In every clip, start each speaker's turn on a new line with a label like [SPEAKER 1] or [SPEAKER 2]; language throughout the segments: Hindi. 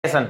[SPEAKER 1] नरेशन।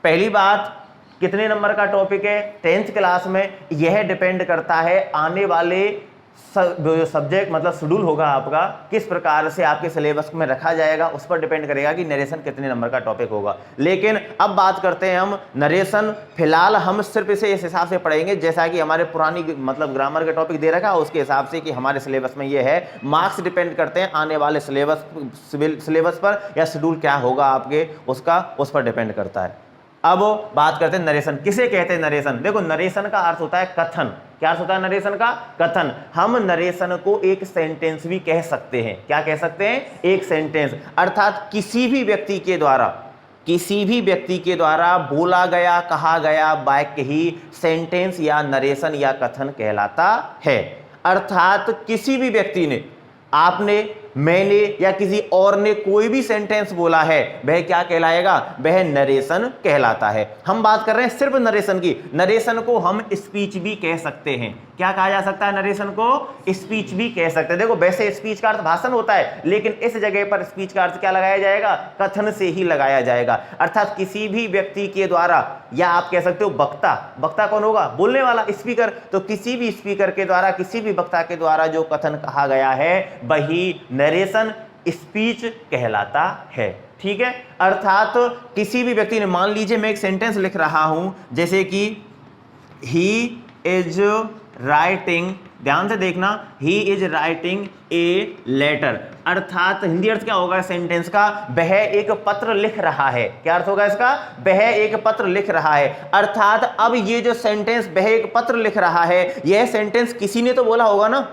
[SPEAKER 1] पहली बात, कितने नंबर का टॉपिक है 10th क्लास में, यह डिपेंड करता है आने वाले जो सब्जेक्ट मतलब शेड्यूल होगा आपका, किस प्रकार से आपके सिलेबस में रखा जाएगा, उस पर डिपेंड करेगा कि नरेशन कितने नंबर का टॉपिक होगा। लेकिन अब बात करते हैं हम नरेशन। फिलहाल हम सिर्फ इसे इस हिसाब से पढ़ेंगे जैसा कि हमारे पुरानी मतलब ग्रामर का टॉपिक दे रखा है उसके हिसाब से कि हमारे सिलेबस में ये है। मार्क्स डिपेंड करते हैं आने वाले सिलेबस पर, या शेड्यूल क्या होगा आपके उसका, उस पर डिपेंड करता है। अब बात करते हैं नरेशन। किसे कहते हैं नरेशन? देखो, नरेशन का अर्थ होता है कथन। क्या अर्थ होता है नरेशन का? कथन। हम नरेशन को एक सेंटेंस भी कह सकते हैं। क्या कह सकते हैं? एक सेंटेंस। अर्थात किसी भी व्यक्ति के द्वारा बोला गया, कहा गया वाक्य ही सेंटेंस या नरेशन या कथन कहलाता है। अर्थात किसी भी व्यक्ति ने, आपने, मैंने या किसी और ने कोई भी सेंटेंस बोला है, वह क्या कहलाएगा? वह नरेशन कहलाता है। हम बात कर रहे हैं सिर्फ नरेशन की। नरेशन को हम स्पीच भी कह सकते हैं। क्या कहा जा सकता है? नरेशन को स्पीच भी कह सकते हैं। देखो, वैसे स्पीच का अर्थ भाषण होता है, लेकिन इस जगह पर स्पीच का अर्थ क्या लगाया जाएगा? कथन से ही लगाया जाएगा। अर्थात किसी भी व्यक्ति के द्वारा, या आप कह सकते हो वक्ता। वक्ता कौन होगा? बोलने वाला, स्पीकर। तो किसी भी स्पीकर के द्वारा, किसी भी वक्ता के द्वारा जो कथन कहा गया है वही नरेशन, स्पीच कहलाता है। ठीक है। अर्थात किसी भी व्यक्ति ने, मान लीजिए मैं एक सेंटेंस लिख रहा हूं, जैसे कि ही इज राइटिंग, ध्यान से देखना, he is writing a letter. अर्थात हिंदी अर्थ क्या होगा सेंटेंस का? वह एक पत्र लिख रहा है। क्या अर्थ होगा इसका? वह एक पत्र लिख रहा है। अर्थात अब ये जो सेंटेंस वह एक पत्र लिख रहा है, यह सेंटेंस किसी ने तो बोला होगा ना।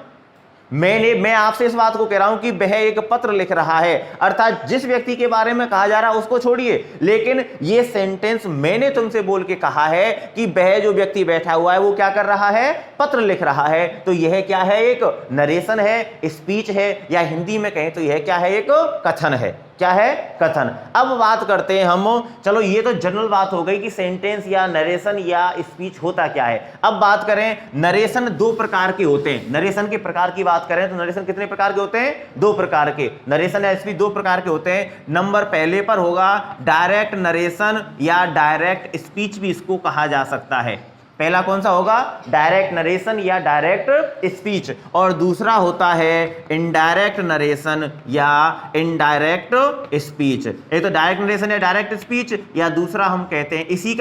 [SPEAKER 1] मैं आपसे इस बात को कह रहा हूं कि वह एक पत्र लिख रहा है। अर्थात जिस व्यक्ति के बारे में कहा जा रहा है उसको छोड़िए, लेकिन यह सेंटेंस मैंने तुमसे बोल के कहा है कि वह जो व्यक्ति बैठा हुआ है वो क्या कर रहा है? पत्र लिख रहा है। तो यह क्या है? एक नरेशन है, स्पीच है, या हिंदी में कहें तो यह क्या है? एक कथन है। क्या है? कथन। अब बात करते हैं हम, चलो ये तो जनरल बात हो गई कि सेंटेंस या नरेशन या स्पीच होता क्या है। अब बात करें, नरेशन दो प्रकार के होते हैं। नरेशन के प्रकार की बात करें तो नरेशन कितने प्रकार के होते हैं? दो प्रकार के। नरेशन या स्पीच दो प्रकार के होते हैं। नंबर पहले पर होगा डायरेक्ट नरेशन, या डायरेक्ट स्पीच भी इसको कहा जा सकता है। पहला कौन सा होगा? डायरेक्ट नरेशन या डायरेक्ट स्पीच। और दूसरा होता है इनडायरेक्ट नरेशन या इनडायरेक्ट स्पीच। एक तो डायरेक्ट नरेशन या डायरेक्ट स्पीच, या दूसरा हम कहते हैं इसी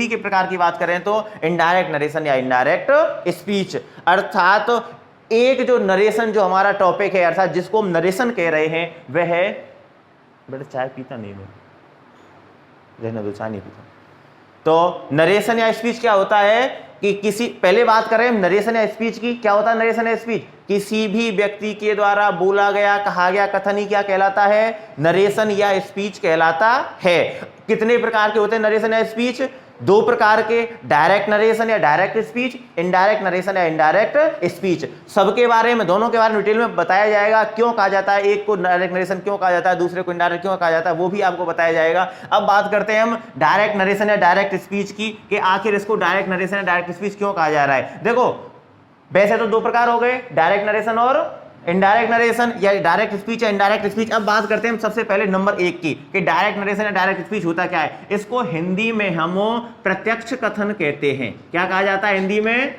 [SPEAKER 1] के प्रकार की बात करें तो इनडायरेक्ट नरेशन या इनडायरेक्ट स्पीच। अर्थात एक जो नरेशन जो हमारा टॉपिक है, अर्थात जिसको हम नरेशन कह रहे हैं, वह है, बेटा चाय पीता नहीं मैं, रहने दो, चाय नहीं पीता। तो नरेशन या स्पीच क्या होता है कि किसी, पहले बात करें नरेशन या स्पीच की, क्या होता है नरेशन या स्पीच? किसी भी व्यक्ति के द्वारा बोला गया, कहा गया कथन ही क्या कहलाता है? नरेशन या स्पीच कहलाता है। कितने प्रकार के होते हैं नरेशन या स्पीच? दो प्रकार के, डायरेक्ट नरेशन या डायरेक्ट स्पीच, इनडायरेक्ट नरेशन या इनडायरेक्ट स्पीच। सबके बारे में, दोनों के बारे में डिटेल में बताया जाएगा। क्यों कहा जाता है एक को डायरेक्ट नरेशन, क्यों कहा जाता है दूसरे को इनडायरेक्ट क्यों कहा जाता है, वो भी आपको बताया जाएगा। अब बात करते हैं हम डायरेक्ट नरेशन या डायरेक्ट स्पीच की, कि आखिर इसको डायरेक्ट नरेशन या डायरेक्ट स्पीच क्यों कहा जा रहा है। देखो, वैसे तो दो प्रकार हो गए, डायरेक्ट नरेशन और इनडायरेक्ट नरेशन, या डायरेक्ट स्पीच या इनडायरेक्ट स्पीच। अब बात करते हैं हम सबसे पहले नंबर एक की, कि डायरेक्ट नरेशन या डायरेक्ट स्पीच होता क्या है। इसको हिंदी में हम प्रत्यक्ष कथन कहते हैं। क्या कहा जाता है हिंदी में?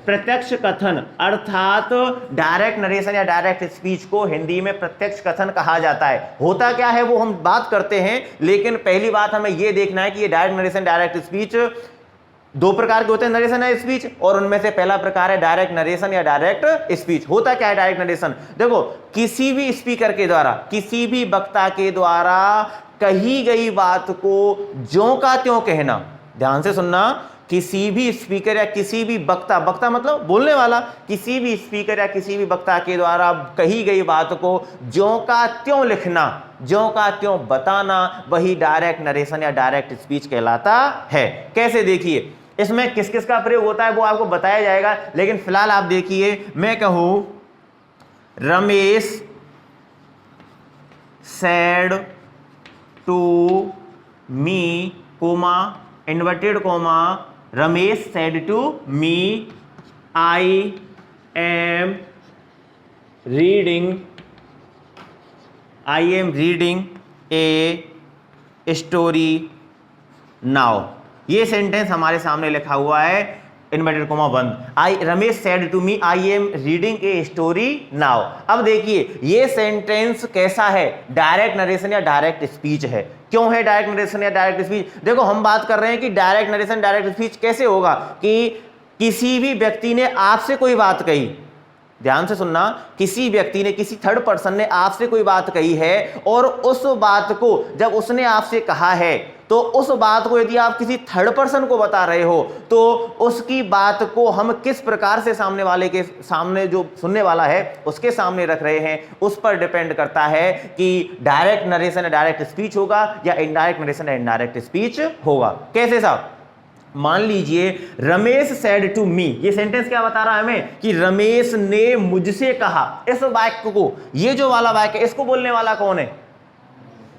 [SPEAKER 1] प्रत्यक्ष कथन। अर्थात डायरेक्ट नरेशन या डायरेक्ट स्पीच को हिंदी में प्रत्यक्ष कथन कहा जाता है। होता क्या है वो हम बात करते हैं, लेकिन पहली बात हमें यह देखना है कि ये डायरेक्ट नरेशन डायरेक्ट स्पीच दो प्रकार के होते हैं, नरेशन या स्पीच, और उनमें से पहला प्रकार है डायरेक्ट नरेशन या डायरेक्ट स्पीच। होता क्या है डायरेक्ट नरेशन? देखो, किसी भी स्पीकर के द्वारा, किसी भी वक्ता के द्वारा कही गई बात को ज्यों का त्यों कहना। ध्यान से सुनना, किसी भी स्पीकर या किसी भी वक्ता, वक्ता मतलब बोलने वाला, किसी भी स्पीकर या किसी भी वक्ता के द्वारा कही गई बात को ज्यों का त्यों लिखना, ज्यों का त्यों बताना, वही डायरेक्ट नरेशन या डायरेक्ट स्पीच कहलाता है। कैसे? देखिए, इसमें किस किस का प्रयोग होता है वो आपको बताया जाएगा, लेकिन फिलहाल आप देखिए, मैं कहूं Ramesh said to me, comma, inverted comma, Ramesh said to me, I am reading a story now. ये सेंटेंस हमारे सामने लिखा हुआ है इन्वर्टेड कोमा बंद। Ramesh said to me I am reading a story now. अब देखिए ये सेंटेंस कैसा है, डायरेक्ट नरेशन या डायरेक्ट स्पीच है। क्यों है डायरेक्ट नरेशन या डायरेक्ट स्पीच? देखो हम बात कर रहे हैं कि डायरेक्ट नरेशन डायरेक्ट स्पीच कैसे होगा कि किसी भी व्यक्ति ने आपसे कोई बात कही, ध्यान से सुनना, किसी व्यक्ति ने, किसी थर्ड पर्सन ने आपसे कोई बात कही है और उस बात को जब उसने आपसे कहा है तो उस बात को यदि आप किसी थर्ड पर्सन को बता रहे हो तो उसकी बात को हम किस प्रकार से सामने वाले के सामने, जो सुनने वाला है उसके सामने रख रहे हैं, उस पर डिपेंड करता है कि डायरेक्ट नरेशन या डायरेक्ट स्पीच होगा या इनडायरेक्ट नरेशन या इनडायरेक्ट स्पीच होगा। कैसे साहब? मान लीजिए रमेश सेड टू मी, ये सेंटेंस क्या बता रहा है हमें कि रमेश ने मुझसे कहा। इस वाक्य को, ये जो वाला वाक्य, इसको बोलने वाला कौन है?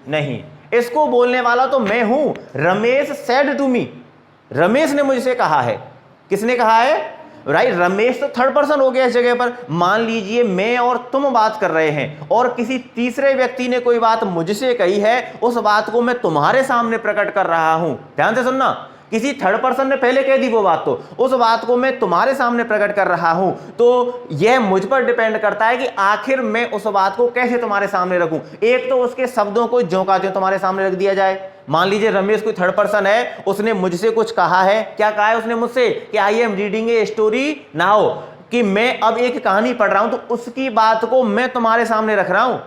[SPEAKER 1] नहीं, इसको बोलने वाला तो मैं हूं। Ramesh said to me, Ramesh ने मुझसे कहा है। किसने कहा है? राइट, रमेश तो थर्ड पर्सन हो गया इस जगह पर। मान लीजिए मैं और तुम बात कर रहे हैं और किसी तीसरे व्यक्ति ने कोई बात मुझसे कही है, उस बात को मैं तुम्हारे सामने प्रकट कर रहा हूं। ध्यान से सुनना, किसी थर्ड पर्सन ने पहले कह दी वो बात, तो उस बात को मैं तुम्हारे सामने प्रकट कर रहा हूं। तो यह मुझ पर डिपेंड करता है कि आखिर मैं उस बात को कैसे तुम्हारे सामने रखूं। एक तो उसके शब्दों को ज्यों का त्यों तुम्हारे सामने रख दिया जाए। मान लीजिए रमेश कोई थर्ड पर्सन है, उसने मुझसे कुछ कहा है। क्या कहा है उसने मुझसे? कि आई am reading a story now, कि मैं अब एक कहानी पढ़ रहा हूं। तो उसकी बात को मैं तुम्हारे सामने रख रहा हूं।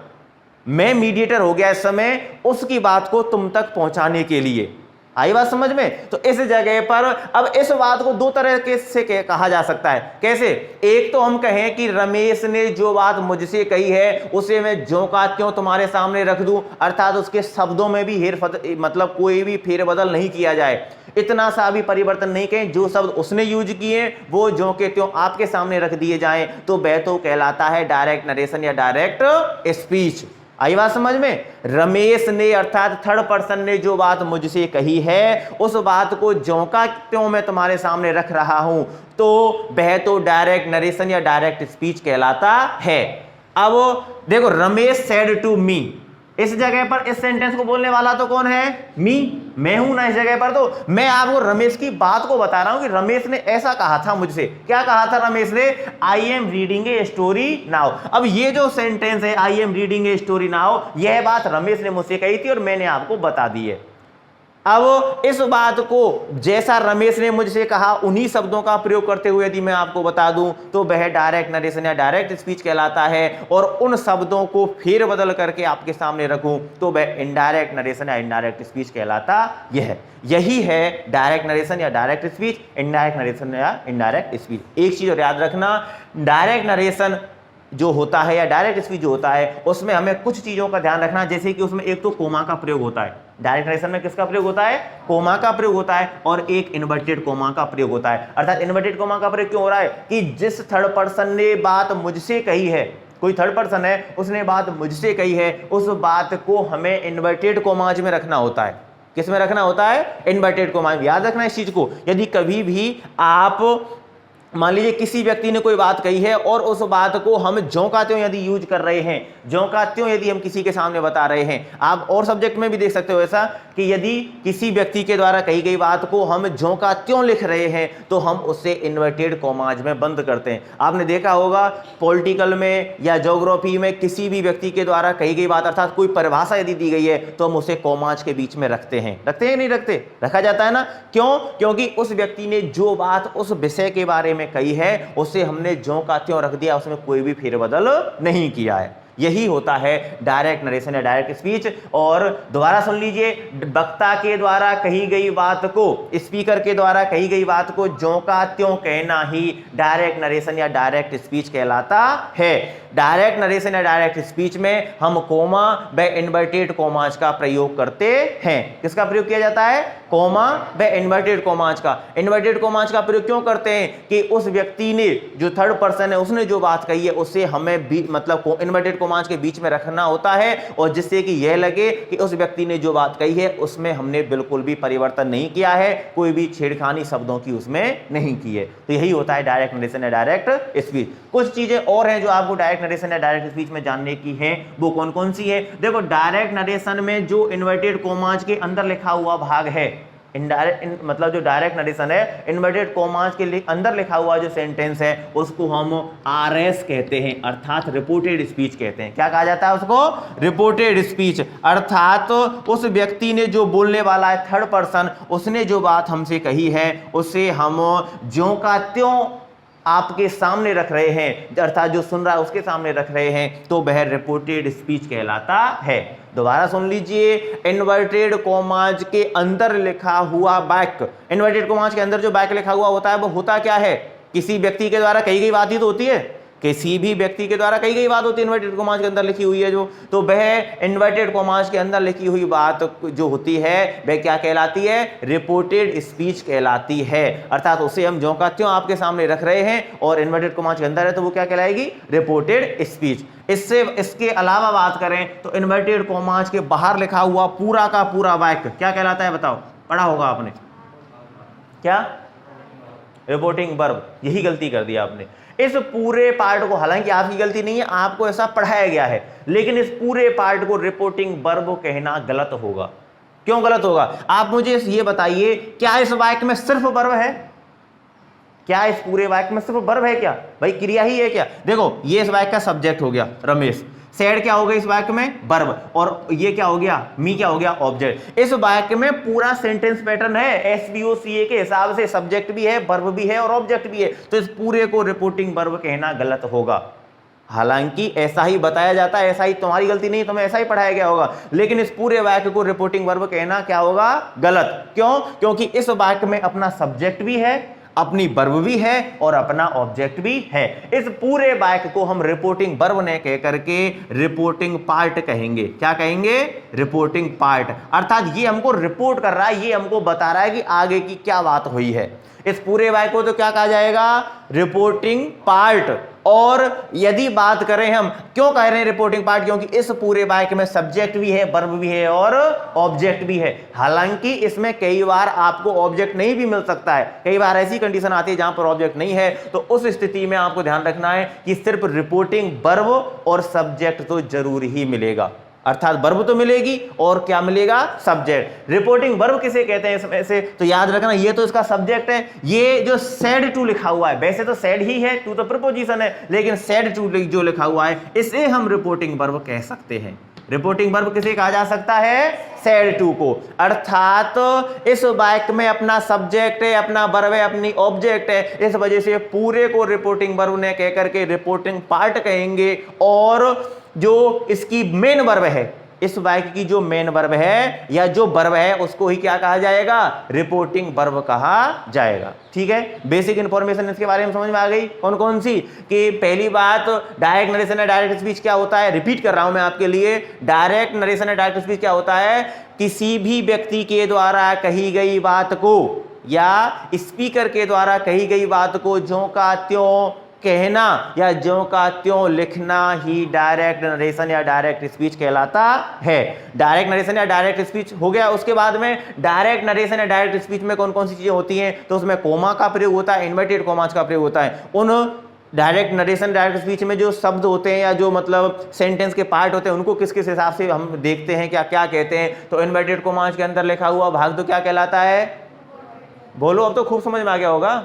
[SPEAKER 1] मैं मीडिएटर हो गया इस समय उसकी बात को तुम तक पहुंचाने के लिए। आई बात समझ में? तो इस जगह पर अब इस बात को दो तरह के से कहा जा सकता है। कैसे? एक तो हम कहें कि रमेश ने जो बात मुझसे कही है उसे मैं ज्यों का त्यों तुम्हारे सामने रख दूं, अर्थात उसके शब्दों में भी मतलब कोई भी फेरबदल नहीं किया जाए, इतना सा भी परिवर्तन नहीं कहें। जो शब्द उसने यूज किए वो ज्यों के त्यों आपके सामने रख दिए जाएं, तो वह तो कहलाता है डायरेक्ट नरेशन या डायरेक्ट स्पीच। आई बात समझ में? रमेश ने अर्थात थर्ड पर्सन ने जो बात मुझसे कही है उस बात को ज्यों का त्यों मैं तुम्हारे सामने रख रहा हूं, तो वह तो डायरेक्ट नरेशन या डायरेक्ट स्पीच कहलाता है। अब देखो रमेश सेड टू मी, इस जगह पर इस सेंटेंस को बोलने वाला तो कौन है? मी, मैं हूं ना इस जगह पर। तो मैं आपको रमेश की बात को बता रहा हूं कि रमेश ने ऐसा कहा था मुझसे। क्या कहा था रमेश ने? आई am reading a story now. अब ये जो सेंटेंस है आई am reading a story now, यह बात रमेश ने मुझसे कही थी और मैंने आपको बता दी है। अब इस बात को जैसा रमेश ने मुझसे कहा उन्हीं शब्दों का प्रयोग करते हुए यदि मैं आपको बता दूं तो वह डायरेक्ट नरेशन या डायरेक्ट स्पीच कहलाता है, और उन शब्दों को फेर बदल करके आपके सामने रखूं तो वह इनडायरेक्ट नरेशन या इनडायरेक्ट स्पीच कहलाता यही है डायरेक्ट नरेशन या डायरेक्ट स्पीच, इनडायरेक्ट नरेशन या इनडायरेक्ट स्पीच। एक चीज और याद रखना, डायरेक्ट नरेशन जो होता है या डायरेक्ट स्पीच जो होता है उसमें हमें कुछ चीजों का ध्यान रखना, जैसे कि उसमें एक तो कोमा का प्रयोग होता है। डायरेक्ट नरेशन में किसका प्रयोग होता है? कोमा का प्रयोग होता है, और एक इन्वर्टेड कोमा का प्रयोग होता है। अर्थात इन्वर्टेड कोमा का प्रयोग क्यों हो रहा है? कि जिस थर्ड पर्सन ने बात मुझसे कही है, कोई थर्ड पर्सन है उसने बात मुझसे कही है, उस बात को हमें इन्वर्टेड कोमाज में रखना होता है। किस में रखना होता है? Inverted coma. याद रखना इस चीज को। यदि कभी भी आप मान लीजिए किसी व्यक्ति ने कोई बात कही है और उस बात को हम ज्यों का त्यों यदि यूज कर रहे हैं, ज्यों का त्यों यदि हम किसी के सामने बता रहे हैं, आप और सब्जेक्ट में भी देख सकते हो ऐसा कि यदि किसी व्यक्ति के द्वारा कही गई बात को हम ज्यों का त्यों लिख रहे हैं तो हम उसे इन्वर्टेड कोमाज में बंद करते हैं। आपने देखा होगा पॉलिटिकल में या ज्योग्राफी में किसी भी व्यक्ति के द्वारा कही गई बात अर्थात कोई परिभाषा यदि दी गई है तो हम उसे कोमाज के बीच में रखते हैं। रखते हैं नहीं रखते? रखा जाता है ना। क्यों? क्योंकि उस व्यक्ति ने जो बात उस विषय के बारे में कही है उसे हमने ज्यों का त्यों रख दिया, उसमें कोई भी फेरबदल नहीं किया है। यही होता है डायरेक्ट नरेशन या डायरेक्ट स्पीच। और दोबारा सुन लीजिए, वक्ता के द्वारा कही गई बात को, स्पीकर के द्वारा कही गई बात को ज्यों का त्यों कहना ही डायरेक्ट नरेशन या डायरेक्ट स्पीच कहलाता है। डायरेक्ट नरेशन या डायरेक्ट स्पीच में हम कोमा व इन्वर्टेड कोमाज का प्रयोग करते हैं। किसका प्रयोग किया जाता है? कोमा व इन्वर्टेड कोमाज का। इन्वर्टेड कोमाज का प्रयोग क्यों करते हैं? कि उस व्यक्ति ने, जो थर्ड पर्सन है, उसने जो बात कही है उसे हमें भी मतलब इन्वर्टेड कोमाज के बीच में रखना होता है, और जिससे कि यह लगे कि उस व्यक्ति ने जो बात कही है उसमें हमने बिल्कुल भी परिवर्तन नहीं किया है, कोई भी छेड़खानी शब्दों की उसमें नहीं की है। तो यही होता है डायरेक्ट नरेशन या डायरेक्ट स्पीच। कुछ चीजें और हैं जो आपको डायरेक्ट नरेशन या डायरेक्ट स्पीच में जानने की हैं, वो कौन कौन सी है? देखो, डायरेक्ट नरेशन में जो इन्वर्टेड कोमाज के अंदर लिखा हुआ भाग है इनडायरेक्ट मतलब जो डायरेक्ट नरेशन है, इन्वर्टेड कॉमास के अंदर लिखा हुआ जो सेंटेंस है उसको हम आरएस कहते हैं, अर्थात रिपोर्टेड स्पीच कहते हैं। क्या कहा जाता है उसको? Reported speech. अर्थात उस व्यक्ति ने जो बोलने वाला है, थर्ड पर्सन, उसने जो बात हमसे कही है उसे हम ज्यों का त्यों आपके सामने रख रहे हैं, अर्थात जो सुन रहा है उसके सामने रख रहे हैं, तो वह रिपोर्टेड स्पीच कहलाता है। दोबारा सुन लीजिए, इन्वर्टेड कॉमाज के अंदर लिखा हुआ वाक्य, इन्वर्टेड कॉमाज के अंदर जो वाक्य लिखा हुआ होता है वो होता क्या है? किसी व्यक्ति के द्वारा कही गई बात ही तो होती है, किसी भी व्यक्ति के द्वारा कही गई बात होती है इन्वर्टेड कॉमाज के अंदर लिखी हुई है जो, तो वह इन्वर्टेड कॉमाज के अंदर लिखी हुई बात जो होती है वह क्या कहलाती है? रिपोर्टेड स्पीच कहलाती है। अर्थात उसे हम ज्यों का त्यों आपके सामने रख रहे हैं और इन्वर्टेड कॉमाज के अंदर है तो वो क्या कहलाएगी? Reported speech. इसके अलावा बात करें तो इन्वर्टेड कॉमाज के बाहर लिखा हुआ पूरा का पूरा वाक्य क्या कहलाता है? बताओ, पढ़ा होगा आपने, क्या? Reporting verb. यही गलती कर दी आपने। इस पूरे पार्ट को, हालांकि आपकी गलती नहीं है, आपको ऐसा पढ़ाया गया है, लेकिन इस पूरे पार्ट को रिपोर्टिंग वर्ब कहना गलत होगा। क्यों गलत होगा? आप मुझे ये बताइए, क्या इस वाक्य में सिर्फ वर्ब है? क्या इस पूरे वाक्य में सिर्फ वर्ब है? क्या भाई क्रिया ही है क्या? देखो, ये इस वाक्य का सब्जेक्ट हो गया रमेश, सैड क्या हो गया इस वाक्य में? वर्ब, और ये क्या हो गया? मी क्या हो गया? ऑब्जेक्ट। इस वाक्य में पूरा सेंटेंस पैटर्न है SVOCA के हिसाब से, सब्जेक्ट भी है, वर्ब भी है और ऑब्जेक्ट भी है, तो इस पूरे को रिपोर्टिंग वर्ब कहना गलत होगा। हालांकि ऐसा ही बताया जाता है, ऐसा ही, तुम्हारी गलती नहीं, तुम्हें ऐसा ही पढ़ाया गया होगा, लेकिन इस पूरे वाक्य को रिपोर्टिंग वर्ब कहना क्या होगा? गलत। क्यों? क्योंकि इस वाक्य में अपना सब्जेक्ट भी है, अपनी वर्ब भी है और अपना ऑब्जेक्ट भी है। इस पूरे वाक्य को हम रिपोर्टिंग वर्ब ने कह करके रिपोर्टिंग पार्ट कहेंगे। क्या कहेंगे? Reporting part. अर्थात ये हमको रिपोर्ट कर रहा है, ये हमको बता रहा है कि आगे की क्या बात हुई है। इस पूरे वाक्य को तो क्या कहा जाएगा? Reporting part. और यदि बात करें हम, क्यों कह रहे हैं रिपोर्टिंग पार्ट? क्योंकि इस पूरे वाक्य में सब्जेक्ट भी है, वर्ब भी है और ऑब्जेक्ट भी है। हालांकि इसमें कई बार आपको ऑब्जेक्ट नहीं भी मिल सकता है, कई बार ऐसी कंडीशन आती है जहां पर ऑब्जेक्ट नहीं है, तो उस स्थिति में आपको ध्यान रखना है कि सिर्फ रिपोर्टिंग वर्ब और सब्जेक्ट तो जरूर ही मिलेगा। अर्थात वर्ब तो मिलेगी और क्या मिलेगा? सब्जेक्ट। रिपोर्टिंग वर्ब किसे कहते हैं इसमें से? तो याद रखना, ये तो इसका सब्जेक्ट है। ये जो सेड टू लिखा हुआ है, वैसे तो सेड ही है, टू तो प्रीपोजिशन है, लेकिन सेड टू जो लिखा हुआ है इसे हम रिपोर्टिंग वर्ब कह सकते हैं। रिपोर्टिंग वर्ब किसे कहा जा सकता है? सेड टू को। अर्थात इस वाक्य में अपना सब्जेक्ट है, अपना वर्ब है, अपनी ऑब्जेक्ट है, इस वजह से पूरे को रिपोर्टिंग वर्ब ने कह करके रिपोर्टिंग पार्ट कहेंगे। और जो इसकी मेन वर्ब है, इस वाक्य की जो मेन वर्ब है या जो वर्ब है उसको ही क्या कहा जाएगा? रिपोर्टिंग वर्ब कहा जाएगा। ठीक है, बेसिक इंफॉर्मेशन इसके बारे में समझ में आ गई। कौन कौन सी? कि पहली बात, डायरेक्ट नरेशन या डायरेक्ट स्पीच क्या होता है? रिपीट कर रहा हूं मैं आपके लिए, डायरेक्ट नरेशन या डायरेक्ट स्पीच क्या होता है? किसी भी व्यक्ति के द्वारा कही गई बात को या स्पीकर के द्वारा कही गई बात को ज्यों का त्यों कहना या ज्यों का त्यों लिखना ही डायरेक्ट नरेशन या डायरेक्ट स्पीच कहलाता है। डायरेक्ट नरेशन या डायरेक्ट स्पीच हो गया। उसके बाद में डायरेक्ट नरेशन या डायरेक्ट स्पीच में कौन कौन सी चीजें होती हैं? तो उसमें कोमा का प्रयोग होता है, इन्वर्टेड कोमास का प्रयोग होता है। उन डायरेक्ट नरेशन डायरेक्ट स्पीच में जो शब्द होते हैं या जो मतलब सेंटेंस के पार्ट होते हैं उनको किस किस हिसाब से हम देखते हैं, क्या क्या कहते हैं? तो इन्वर्टेड कोमास के अंदर लिखा हुआ भाग तो क्या कहलाता है? बोलो, अब तो खूब समझ में आ गया होगा।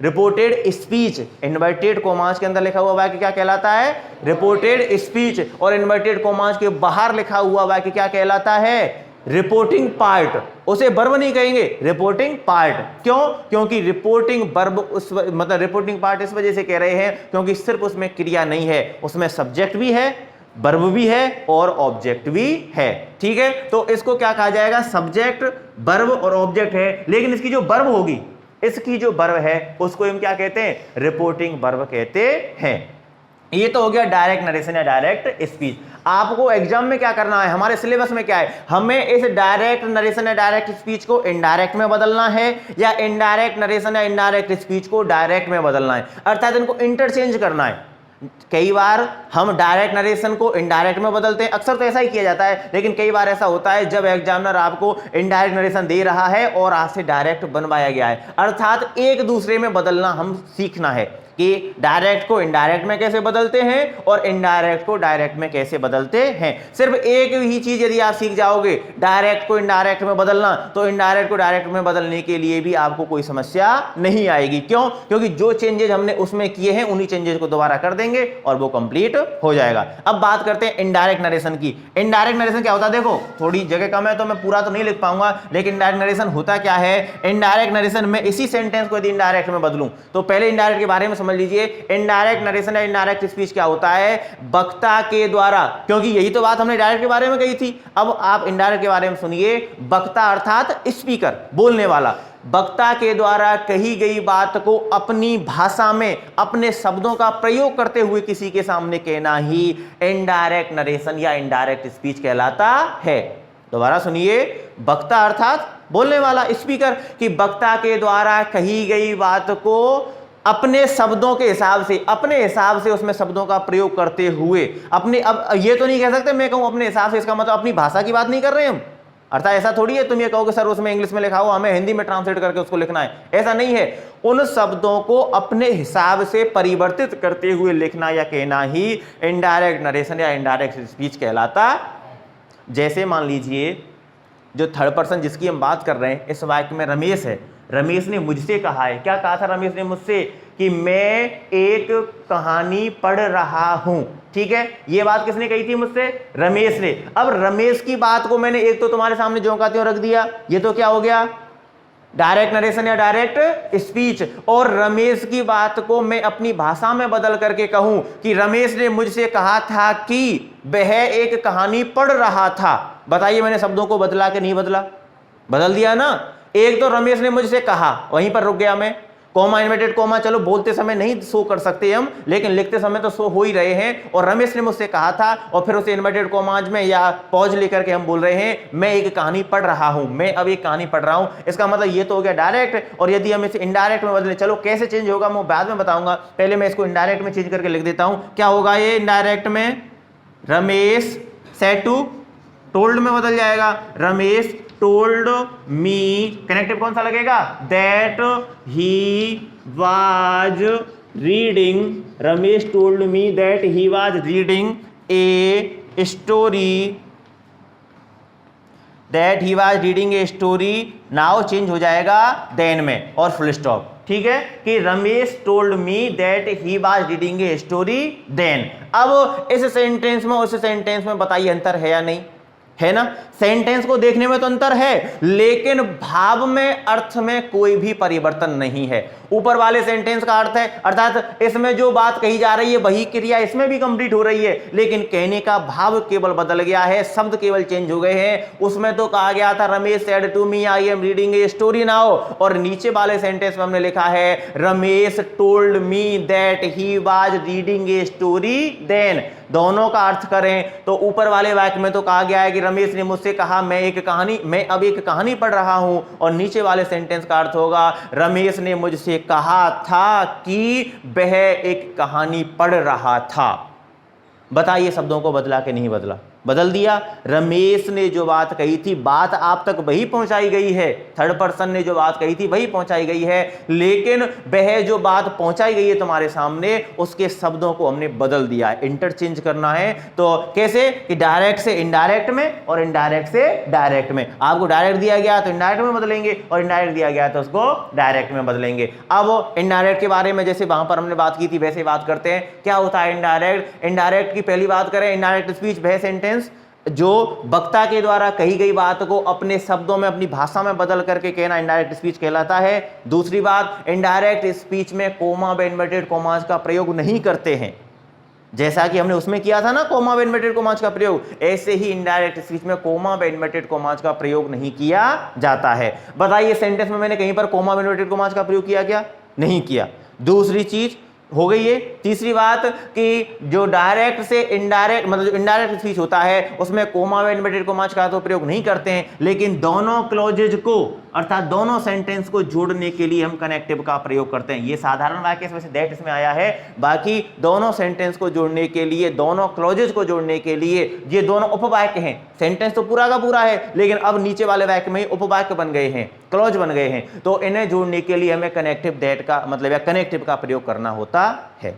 [SPEAKER 1] Reported speech. इन्वर्टेड कोमास के अंदर लिखा हुआ वाक्य क्या कहलाता है? Reported speech. और इन्वर्टेड कोमास के बाहर लिखा हुआ वाक्य क्या कहलाता है? Reporting part. उसे वर्ब नहीं कहेंगे, रिपोर्टिंग पार्ट। क्यों? क्योंकि रिपोर्टिंग वर्ब उस मतलब रिपोर्टिंग पार्ट इस वजह से कह रहे हैं क्योंकि सिर्फ उसमें क्रिया नहीं है, उसमें सब्जेक्ट भी है, वर्ब भी है और ऑब्जेक्ट भी है। ठीक है, तो इसको क्या कहा जाएगा? सब्जेक्ट, वर्ब और ऑब्जेक्ट है। लेकिन इसकी जो वर्ब होगी, इसकी जो वर्ब है उसको हम क्या कहते हैं? रिपोर्टिंग वर्ब कहते हैं। ये तो हो गया डायरेक्ट नरेशन या डायरेक्ट स्पीच। आपको एग्जाम में क्या करना है? हमारे सिलेबस में क्या है? हमें इस डायरेक्ट नरेशन या डायरेक्ट स्पीच को इनडायरेक्ट में बदलना है या इनडायरेक्ट नरेशन या इनडायरेक्ट स्पीच को डायरेक्ट में बदलना है। अर्थात इनको इंटरचेंज करना है। कई बार हम डायरेक्ट नरेशन को इनडायरेक्ट में बदलते हैं, अक्सर तो ऐसा ही किया जाता है, लेकिन कई बार ऐसा होता है जब एग्जामिनर आपको इनडायरेक्ट नरेशन दे रहा है और आपसे डायरेक्ट बनवाया गया है। अर्थात एक दूसरे में बदलना हम सीखना है। कि डायरेक्ट को इनडायरेक्ट में कैसे बदलते हैं और इनडायरेक्ट को डायरेक्ट में कैसे बदलते हैं। सिर्फ एक ही चीज यदि आप सीख जाओगे डायरेक्ट को इनडायरेक्ट में बदलना, तो इनडायरेक्ट को डायरेक्ट में बदलने के लिए भी आपको कोई समस्या नहीं आएगी। क्यों? क्योंकि जो चेंजेस हमने उसमें किए हैं उन्हीं चेंजेस को दोबारा कर देंगे और वो कंप्लीट हो जाएगा। अब बात करते हैं इनडायरेक्ट नरेशन की। इनडायरेक्ट नरेशन क्या होता है? देखो थोड़ी जगह कम है तो मैं पूरा तो नहीं लिख पाऊंगा, लेकिन इनडायरेक्ट नरेशन होता क्या है? इनडायरेक्ट नरेशन में इसी सेंटेंस को यदि इनडायरेक्ट में बदलूं, तो पहले इनडायरेक्ट के बारे में समझ लीजिए। इनडायरेक्ट नरेशन या इनडायरेक्ट स्पीच क्या होता है? वक्ता के द्वारा, क्योंकि यही तो बात हमने डायरेक्ट के बारे में कही थी, अब आप इनडायरेक्ट के बारे में सुनिए। वक्ता अर्थात स्पीकर, बोलने वाला, वक्ता के द्वारा कही गई बात को अपनी भाषा में अपने शब्दों का प्रयोग करते हुए किसी के सामने कहना ही इनडायरेक्ट नरेशन या इनडायरेक्ट स्पीच कहलाता है। दोबारा सुनिए, वक्ता अर्थात बोलने वाला, स्पीकर, कि वक्ता के द्वारा कही गई बात को अपने शब्दों के हिसाब से, अपने हिसाब से उसमें शब्दों का प्रयोग करते हुए अपने, अब ये तो नहीं कह सकते मैं कहूं अपने हिसाब से, इसका मतलब अपनी भाषा की बात नहीं कर रहे हम। अर्थात ऐसा थोड़ी है तुम ये कहोगे सर उसमें इंग्लिश में लिखा हुआ हमें हिंदी में ट्रांसलेट करके उसको लिखना है, ऐसा नहीं है। उन शब्दों को अपने हिसाब से परिवर्तित करते हुए लिखना या कहना ही इनडायरेक्ट नरेशन या इनडायरेक्ट स्पीच कहलाता। जैसे मान लीजिए जो थर्ड पर्सन जिसकी हम बात कर रहे हैं इस वाक्य में रमेश है। रमेश ने मुझसे कहा है, क्या कहा था रमेश ने मुझसे? कि मैं एक कहानी पढ़ रहा हूं। ठीक है, ये बात किसने कही थी मुझसे? रमेश ने। अब रमेश की बात को मैंने एक तो तुम्हारे सामने ज्यों का त्यों रख दिया, ये तो क्या हो गया? डायरेक्ट नरेशन या डायरेक्ट स्पीच। और रमेश की बात को मैं अपनी भाषा में बदल करके कहूं कि रमेश ने मुझसे कहा था कि वह एक कहानी पढ़ रहा था। बताइए मैंने शब्दों को बदला कि नहीं बदला? बदल दिया ना। एक तो रमेश ने मुझसे कहा, वहीं पर रुक गया मैं। कॉमा, इन्वर्टेड कॉमा चलो बोलते समय नहीं शो कर सकते हम, लेकिन लिखते समय तो शो हो ही रहे हैं। और रमेश ने मुझसे कहा था, और फिर उसे इन्वर्टेड कॉमाज में या पॉज लेकर के हम बोल रहे हैं मैं एक कहानी पढ़ रहा हूं, मैं अब एक कहानी पढ़ रहा हूं। इसका मतलब ये तो हो गया डायरेक्ट। और यदि हम इसे इनडायरेक्ट में बदले, चलो कैसे चेंज होगा मैं बाद में बताऊंगा, पहले मैं इसको इनडायरेक्ट में चेंज करके लिख देता हूं। क्या होगा ये इनडायरेक्ट में? रमेश सेड टू, टोल्ड में बदल जाएगा। रमेश टोल्ड मी, कनेक्टिव कौन सा लगेगा? That he was reading, Ramesh told me that he was reading a story, that he was reading a story. Now change हो जाएगा देन में और फुल स्टॉप। ठीक है, कि Ramesh told me that he was reading a story then. अब इस सेंटेंस में उस सेंटेंस में बताइए अंतर है या नहीं? है ना। सेंटेंस को देखने में तो अंतर है, लेकिन भाव में, अर्थ में कोई भी परिवर्तन नहीं है। ऊपर वाले सेंटेंस का अर्थ है, अर्थात इसमें जो बात कही जा रही है वही क्रिया इसमें भी कंप्लीट हो रही है, लेकिन कहने का भाव केवल बदल गया है, शब्द केवल चेंज हो गए हैं। उसमें तो कहा गया था Ramesh said to me I am reading a story now, और नीचे वाले सेंटेंस में हमने लिखा है Ramesh told me that he was reading a story then. दोनों का अर्थ करें तो ऊपर वाले वाक्य में तो कहा गया है कि रमेश ने मुझसे कहा मैं अब एक कहानी पढ़ रहा हूं, और नीचे वाले सेंटेंस का अर्थ होगा रमेश ने मुझसे कहा था कि वह एक कहानी पढ़ रहा था। बताइए शब्दों को बदला कि नहीं बदला? बदल दिया। रमेश ने जो बात कही थी, बात आप तक वही पहुंचाई गई है, थर्ड पर्सन ने जो बात कही थी वही पहुंचाई गई है, लेकिन वह जो बात पहुंचाई गई है तुम्हारे सामने उसके शब्दों को हमने बदल दिया है। इंटरचेंज करना है तो कैसे? कि डायरेक्ट से इनडायरेक्ट में और इनडायरेक्ट से डायरेक्ट में। आपको डायरेक्ट दिया गया तो इनडायरेक्ट में बदलेंगे, और इनडायरेक्ट दिया गया तो उसको डायरेक्ट में बदलेंगे। अब इनडायरेक्ट के बारे में जैसे वहां पर हमने बात की थी वैसे बात करते हैं। क्या होता है इनडायरेक्ट? इनडायरेक्ट की पहली बात करें, इनडायरेक्ट स्पीच वह सेंटेंस जो वक्ता के द्वारा कही गई बात को अपने शब्दों में, अपनी भाषा में बदल करके कहना इनडायरेक्ट स्पीच कहलाता है। दूसरी बात, इनडायरेक्ट स्पीच में कोमा व इन्वर्टेड कॉमास का प्रयोग नहीं करते हैं, जैसा कि हमने उसमें किया था ना कोमा व इन्वर्टेड कॉमास का प्रयोग, ऐसे ही इनडायरेक्ट स्पीच में कोमा व इन्वर्टेड कॉमास का प्रयोग नहीं किया जाता है। बताइए सेंटेंस में मैंने कहीं पर कोमा व इन्वर्टेड कॉमास का प्रयोग किया क्या? नहीं किया। दूसरी चीज हो गई है। तीसरी बात कि जो डायरेक्ट से इनडायरेक्ट, मतलब जो इनडायरेक्ट स्पीच होता है उसमें कोमा व इन्वर्टेड कॉमास का तो प्रयोग नहीं करते हैं, लेकिन दोनों क्लॉजेज को, अर्थात दोनों सेंटेंस को जोड़ने के लिए हम कनेक्टिव का प्रयोग करते हैं। ये साधारण वाक्य इसमें से दैट इसमें आया है, बाकी दोनों सेंटेंस को जोड़ने के लिए, दोनों क्लॉजेज को जोड़ने के लिए, ये दोनों उपवाक्य हैं। सेंटेंस तो पूरा का पूरा है, लेकिन अब नीचे वाले वाक्य में उपवाक्य बन गए हैं, क्लॉज बन गए हैं, तो इन्हें जोड़ने के लिए हमें कनेक्टिव दैट का मतलब या कनेक्टिव का प्रयोग करना होता है।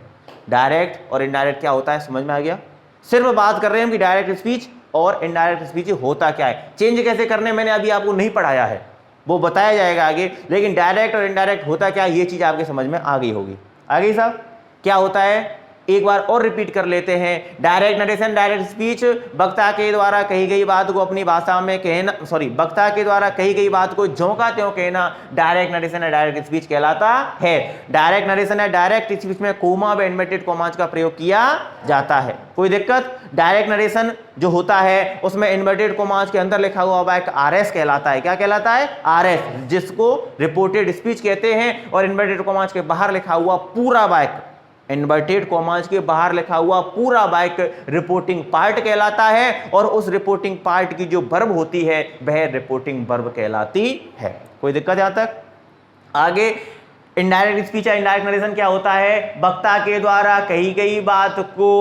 [SPEAKER 1] डायरेक्ट और इनडायरेक्ट क्या होता है समझ में आ गया। सिर्फ बात कर रहे हैं हम कि डायरेक्ट स्पीच और इनडायरेक्ट स्पीच होता क्या है, चेंज कैसे करने मैंने अभी आपको नहीं पढ़ाया है, वो बताया जाएगा आगे। लेकिन डायरेक्ट और इनडायरेक्ट होता क्या, ये चीज आपके समझ में आ गई होगी। आ गई साहब? क्या होता है एक बार और रिपीट कर लेते हैं। डायरेक्ट नरेशन, डायरेक्ट स्पीच वक्ता के द्वारा कही गई बात को अपनी भाषा में कहना, वक्ता के द्वारा कही गई बात को ज्यों का त्यों कहना डायरेक्ट नरेशन या डायरेक्ट स्पीच कहलाता है। डायरेक्ट नरेशन या डायरेक्ट स्पीच में कोमा व इन्वर्टेड कॉमास का प्रयोग किया जाता है। कोई दिक्कत? डायरेक्ट नरेशन जो होता है उसमें इन्वर्टेड कॉमास के अंदर लिखा हुआ वाक्य आरएस कहलाता है। क्या कहलाता है? आरएस, जिसको रिपोर्टेड स्पीच कहते हैं। और इन्वर्टेड कॉमास के बाहर लिखा हुआ पूरा वाक्य, इन्वर्टेड कॉमास के बाहर लिखा हुआ पूरा वाक्य रिपोर्टिंग पार्ट कहलाता है। और उस रिपोर्टिंग पार्ट की जो वर्ब होती है वह रिपोर्टिंग वर्ब कहलाती है। कोई दिक्कत यहां तक? आगे इनडायरेक्ट स्पीच या इनडायरेक्ट नरेशन क्या होता है? वक्ता के द्वारा कही गई बात को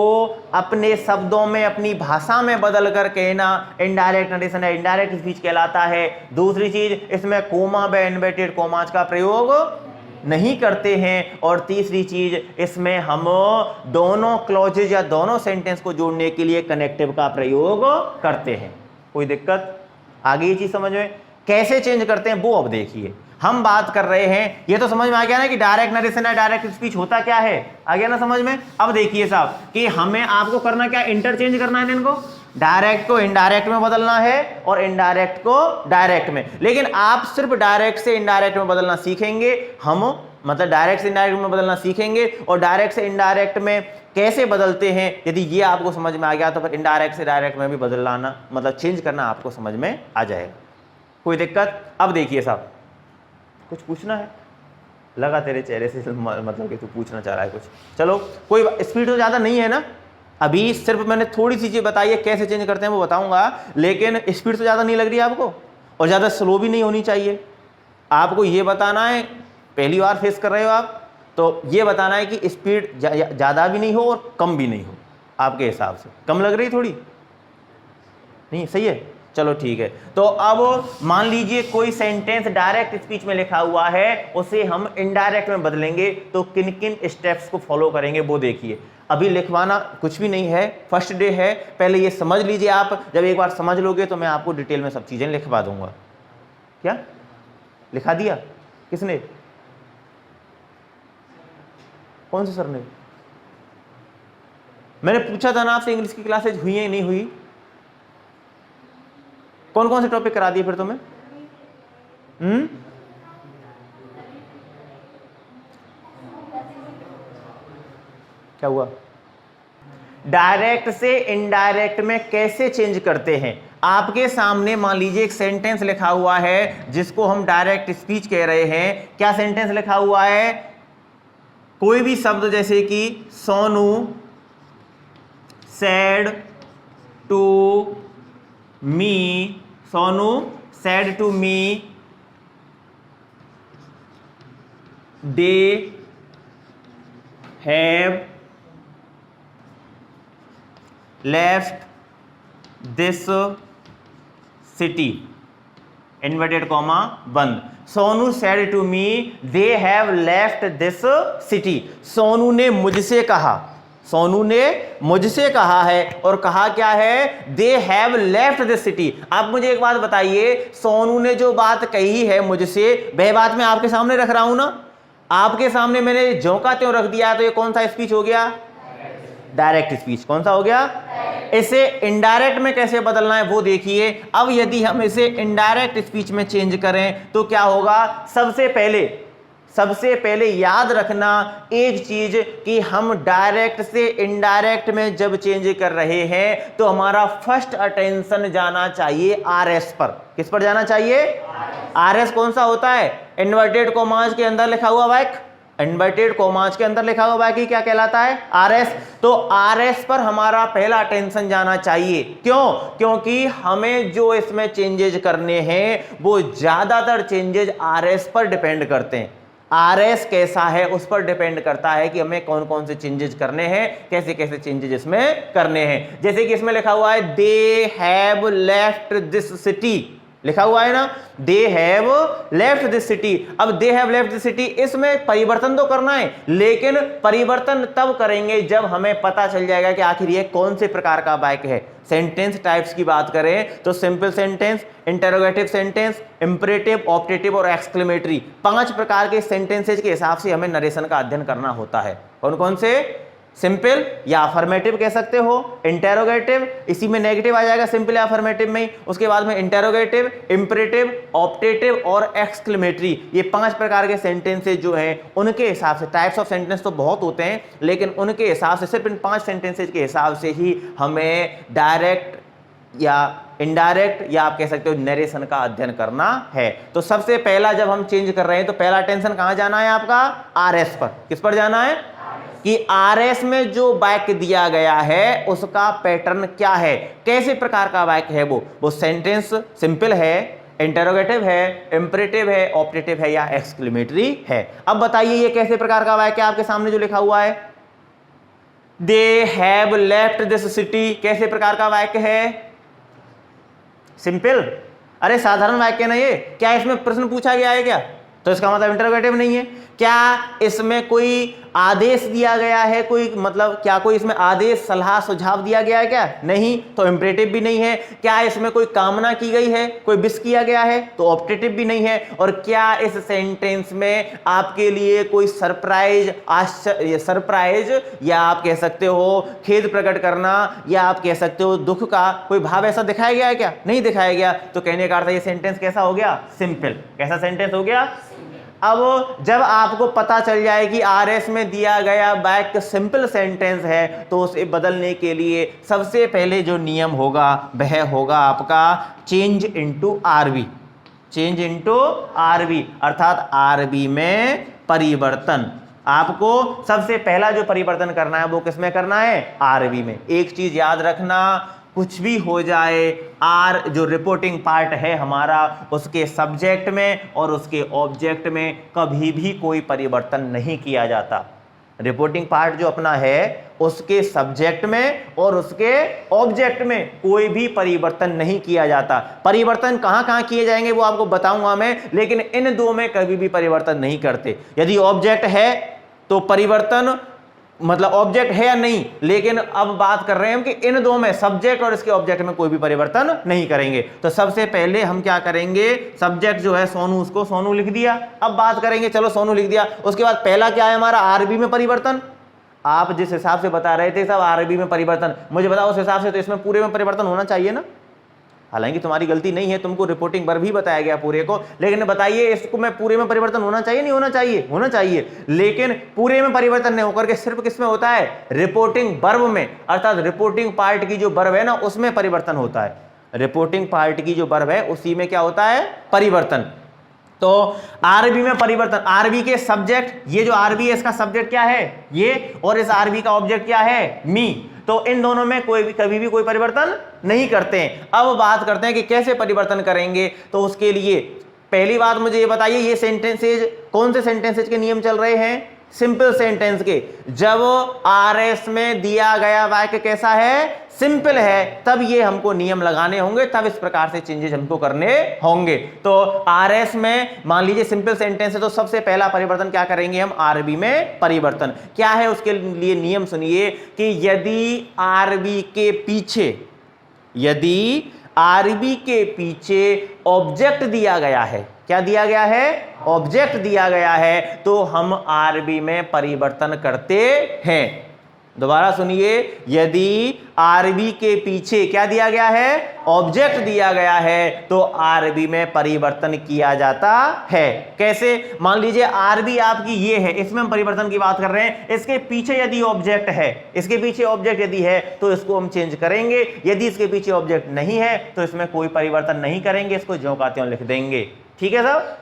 [SPEAKER 1] अपने शब्दों में, अपनी भाषा में बदल कर कहना इनडायरेक्ट नरेशन या इनडायरेक्ट स्पीच कहलाता है। दूसरी चीज, इसमें कोमा व इन्वर्टेड कॉमास का प्रयोग नहीं करते हैं। और तीसरी चीज, इसमें हम दोनों क्लॉजेज या दोनों सेंटेंस को जोड़ने के लिए कनेक्टिव का प्रयोग करते हैं। कोई दिक्कत? आगे ये चीज समझ में कैसे चेंज करते हैं वो अब देखिए। हम बात कर रहे हैं, ये तो समझ में आ गया ना कि डायरेक्ट नरेशन या डायरेक्ट स्पीच होता क्या है, आ गया ना समझ में। अब देखिए साहब कि हमें आपको करना क्या, इंटरचेंज करना है इनको। डायरेक्ट को इनडायरेक्ट में बदलना है और इनडायरेक्ट को डायरेक्ट में। लेकिन आप सिर्फ डायरेक्ट से इनडायरेक्ट में बदलना सीखेंगे, हम मतलब डायरेक्ट से इनडायरेक्ट में बदलना सीखेंगे। और डायरेक्ट से इनडायरेक्ट में कैसे बदलते हैं, यदि ये आपको समझ में आ गया तो फिर इनडायरेक्ट से डायरेक्ट में भी बदलाना मतलब चेंज करना आपको समझ में आ जाएगा। कोई दिक्कत? अब देखिए साहब, कुछ पूछना है? लगा तेरे चेहरे से मतलब कि तू पूछना चाह रहा है कुछ। चलो, कोई स्पीड तो ज्यादा नहीं है ना, अभी सिर्फ मैंने थोड़ी सी चीज बताई है, कैसे चेंज करते हैं वो बताऊंगा। लेकिन स्पीड तो ज्यादा नहीं लग रही है आपको, और ज्यादा स्लो भी नहीं होनी चाहिए। आपको ये बताना है, पहली बार फेस कर रहे हो आप, तो ये बताना है कि स्पीड ज्यादा भी नहीं हो और कम भी नहीं हो। आपके हिसाब से कम लग रही थोड़ी? नहीं, सही है, चलो ठीक है। तो अब मान लीजिए कोई सेंटेंस डायरेक्ट स्पीच में लिखा हुआ है, उसे हम इनडायरेक्ट में बदलेंगे, तो किन किन स्टेप्स को फॉलो करेंगे वो देखिए। अभी लिखवाना कुछ भी नहीं है, फर्स्ट डे है, पहले ये समझ लीजिए आप। जब एक बार समझ लोगे तो मैं आपको डिटेल में सब चीजें लिखवा दूंगा। क्या लिखा दिया? किसने? कौन से सर ने? मैंने पूछा था ना आपसे, इंग्लिश की क्लासेज हुई है नहीं हुई? कौन कौन से टॉपिक करा दिए फिर तुम्हें? क्या हुआ? डायरेक्ट से इनडायरेक्ट में कैसे चेंज करते हैं। आपके सामने मान लीजिए एक सेंटेंस लिखा हुआ है जिसको हम डायरेक्ट स्पीच कह रहे हैं। क्या सेंटेंस लिखा हुआ है? कोई भी शब्द जैसे कि Sonu said to me, Sonu said to me they have left this city, inverted comma बंद। Sonu said to me they have left this city. Sonu ने मुझसे कहा, सोनू ने मुझसे कहा है, और कहा क्या है? They have left this city. आप मुझे एक बात बताइए, सोनू ने जो बात कही है मुझसे, वह बात मैं आपके सामने रख रहा हूं ना, आपके सामने मैंने ज्यों का त्यों रख दिया, तो ये कौन सा स्पीच हो गया? Direct speech. कौन सा हो गया? इसे इनडायरेक्ट में कैसे बदलना है वो देखिए। अब यदि हम इसे इनडायरेक्ट स्पीच में चेंज करें तो क्या होगा? सबसे पहले याद रखना एक चीज कि हम डायरेक्ट से इनडायरेक्ट में जब चेंज कर रहे हैं तो हमारा फर्स्ट अटेंशन जाना चाहिए आरएस पर। किस पर जाना चाहिए? आरएस कौन सा होता है? इन्वर्टेड कॉमास के अंदर लिखा हुआ वाक्य, इन्वर्टेड कॉमास के अंदर लिखा हुआ वाक्य क्या कहलाता है? आरएस। तो आरएस पर हमारा पहला टेंशन जाना चाहिए। क्यों? क्योंकि हमें जो इसमें चेंजेज करने हैं वो ज्यादातर चेंजेज आरएस पर डिपेंड करते हैं। आरएस कैसा है उस पर डिपेंड करता है कि हमें कौन कौन से चेंजेस करने हैं, कैसे कैसे चेंजेस इसमें करने हैं। जैसे कि इसमें लिखा हुआ है they have left this city, लिखा हुआ है ना, they have left this city. अब they have left this city, इसमें परिवर्तन तो करना है, लेकिन परिवर्तन तब करेंगे जब हमें पता चल जाएगा कि आखिर ये कौन से प्रकार का वाक्य है। सेंटेंस टाइप्स की बात करें तो simple sentence, interrogative sentence, imperative, optative और एक्सक्लेमेटरी, 5 प्रकार के सेंटेंसेज के हिसाब से हमें नरेशन का अध्ययन करना होता है। कौन कौन से? सिंपल या अफर्मेटिव कह सकते हो, इंटेरोगेटिव, इसी में नेगेटिव आ जाएगा सिंपल या अफर्मेटिव में, उसके बाद में इंटेरोगेटिव, इंपरेटिव, ऑप्टेटिव और एक्सक्लेमेटरी। ये 5 प्रकार के सेंटेंसेज जो हैं उनके हिसाब से, टाइप्स ऑफ सेंटेंस तो बहुत होते हैं लेकिन उनके हिसाब से सिर्फ इन 5 सेंटेंसेज के हिसाब से ही हमें डायरेक्ट या इनडायरेक्ट या आप कह सकते हो नरेशन का अध्ययन करना है। तो सबसे पहला जब हम चेंज कर रहे हैं तो पहला टेंशन कहां जाना है आपका? आरएस पर। किस पर जाना है? कि आरएस में जो वाक्य दिया गया है उसका पैटर्न क्या है, कैसे प्रकार का वाक्य है वो सेंटेंस सिंपल है, इंटरोगेटिव है, इंपरेटिव है, ऑप्टेटिव है या एक्सक्लेमेटरी है। अब बताइए ये कैसे प्रकार का वाक्य आपके सामने जो लिखा हुआ है, they have left this city, कैसे प्रकार का वाक्य है? सिंपल। अरे साधारण वाक्य ना ये, क्या इसमें प्रश्न पूछा गया है क्या? तो इसका मतलब इंटरोगेटिव नहीं है। क्या इसमें कोई आदेश दिया गया है, कोई मतलब क्या कोई इसमें आदेश, सलाह, सुझाव दिया गया है क्या? नहीं, तो इंपरेटिव भी नहीं है। क्या इसमें कोई कामना की गई है, कोई विश किया गया है? तो ऑप्टेटिव भी नहीं है। और क्या इस सेंटेंस में आपके लिए कोई सरप्राइज, सरप्राइज या आप कह सकते हो खेद प्रकट करना या आप कह सकते हो दुख का कोई भाव ऐसा दिखाया गया है क्या? नहीं दिखाया गया। तो कहने का अर्थ ये सेंटेंस कैसा हो गया? सिंपल। कैसा सेंटेंस हो गया? अब जब आपको पता चल जाए कि आरएस में दिया गया वाक्य सिंपल सेंटेंस है तो उसे बदलने के लिए सबसे पहले जो नियम होगा वह होगा आपका change into RB. Change into RB अर्थात आरबी में परिवर्तन। आपको सबसे पहला जो परिवर्तन करना है वो किसमें करना है? आरबी में। एक चीज याद रखना, कुछ भी हो जाए, आर जो रिपोर्टिंग पार्ट है हमारा उसके सब्जेक्ट में और उसके ऑब्जेक्ट में कभी भी कोई परिवर्तन नहीं किया जाता। रिपोर्टिंग पार्ट जो अपना है उसके सब्जेक्ट में और उसके ऑब्जेक्ट में कोई भी परिवर्तन नहीं किया जाता। परिवर्तन कहां कहां किए जाएंगे वो आपको बताऊंगा मैं, लेकिन इन दो में कभी भी परिवर्तन नहीं करते। यदि ऑब्जेक्ट है तो परिवर्तन मतलब ऑब्जेक्ट है या नहीं, लेकिन अब बात कर रहे हैं हम कि इन दो में, सब्जेक्ट और इसके ऑब्जेक्ट में कोई भी परिवर्तन नहीं करेंगे। तो सबसे पहले हम क्या करेंगे, सब्जेक्ट जो है सोनू, उसको सोनू लिख दिया। अब बात करेंगे, चलो सोनू लिख दिया, उसके बाद पहला क्या है हमारा? आरबी में परिवर्तन। आप जिस हिसाब से बता रहे थे सब आरबी में परिवर्तन, मुझे बताओ उस हिसाब से तो इसमें पूरे में परिवर्तन होना चाहिए ना। हालांकि तुम्हारी गलती नहीं है, तुमको रिपोर्टिंग पर भी बताया गया पूरे को, लेकिन बताइए इसको में पूरे में परिवर्तन होना चाहिए नहीं होना चाहिए? होना चाहिए। लेकिन पूरे में परिवर्तन नहीं होकर के सिर्फ किसमें होता है? रिपोर्टिंग वर्ब में, अर्थात रिपोर्टिंग पार्ट की जो वर्ब है ना उसमें परिवर्तन होता है। रिपोर्टिंग पार्ट की जो वर्ब है उसी में क्या होता है? परिवर्तन। तो आरबी में परिवर्तन, आरबी के सब्जेक्ट, ये जो आरबी है इसका सब्जेक्ट क्या है? ये, और इस आरबी का ऑब्जेक्ट क्या है? मी। तो इन दोनों में कोई भी कभी भी कोई परिवर्तन नहीं करते हैं। अब बात करते हैं कि कैसे परिवर्तन करेंगे। तो उसके लिए पहली बात मुझे ये बताइए, ये सेंटेंसेज कौन से सेंटेंसेज के नियम चल रहे हैं? सिंपल सेंटेंस के। जब आरएस में दिया गया वाक्य कैसा है? सिंपल है, तब ये हमको नियम लगाने होंगे, तब इस प्रकार से चेंजेस हमको करने होंगे। तो आरएस में मान लीजिए सिंपल सेंटेंस है तो सबसे पहला परिवर्तन क्या करेंगे हम? आरबी में परिवर्तन। क्या है उसके लिए नियम? सुनिए कि यदि आरबी के पीछे ऑब्जेक्ट दिया गया है, क्या दिया गया है? ऑब्जेक्ट दिया गया है, तो हम आरबी में परिवर्तन करते हैं। दोबारा सुनिए, यदि आरबी के पीछे क्या दिया गया है? ऑब्जेक्ट दिया गया है, तो आरबी में परिवर्तन किया जाता है। कैसे? मान लीजिए आरबी आपकी ये है, इसमें हम परिवर्तन की बात कर रहे हैं। इसके पीछे यदि ऑब्जेक्ट है, इसके पीछे ऑब्जेक्ट यदि है तो इसको हम चेंज करेंगे। यदि इसके पीछे ऑब्जेक्ट नहीं है तो इसमें कोई परिवर्तन नहीं करेंगे, इसको ज्यों का त्यों लिख देंगे। ठीक है साहब?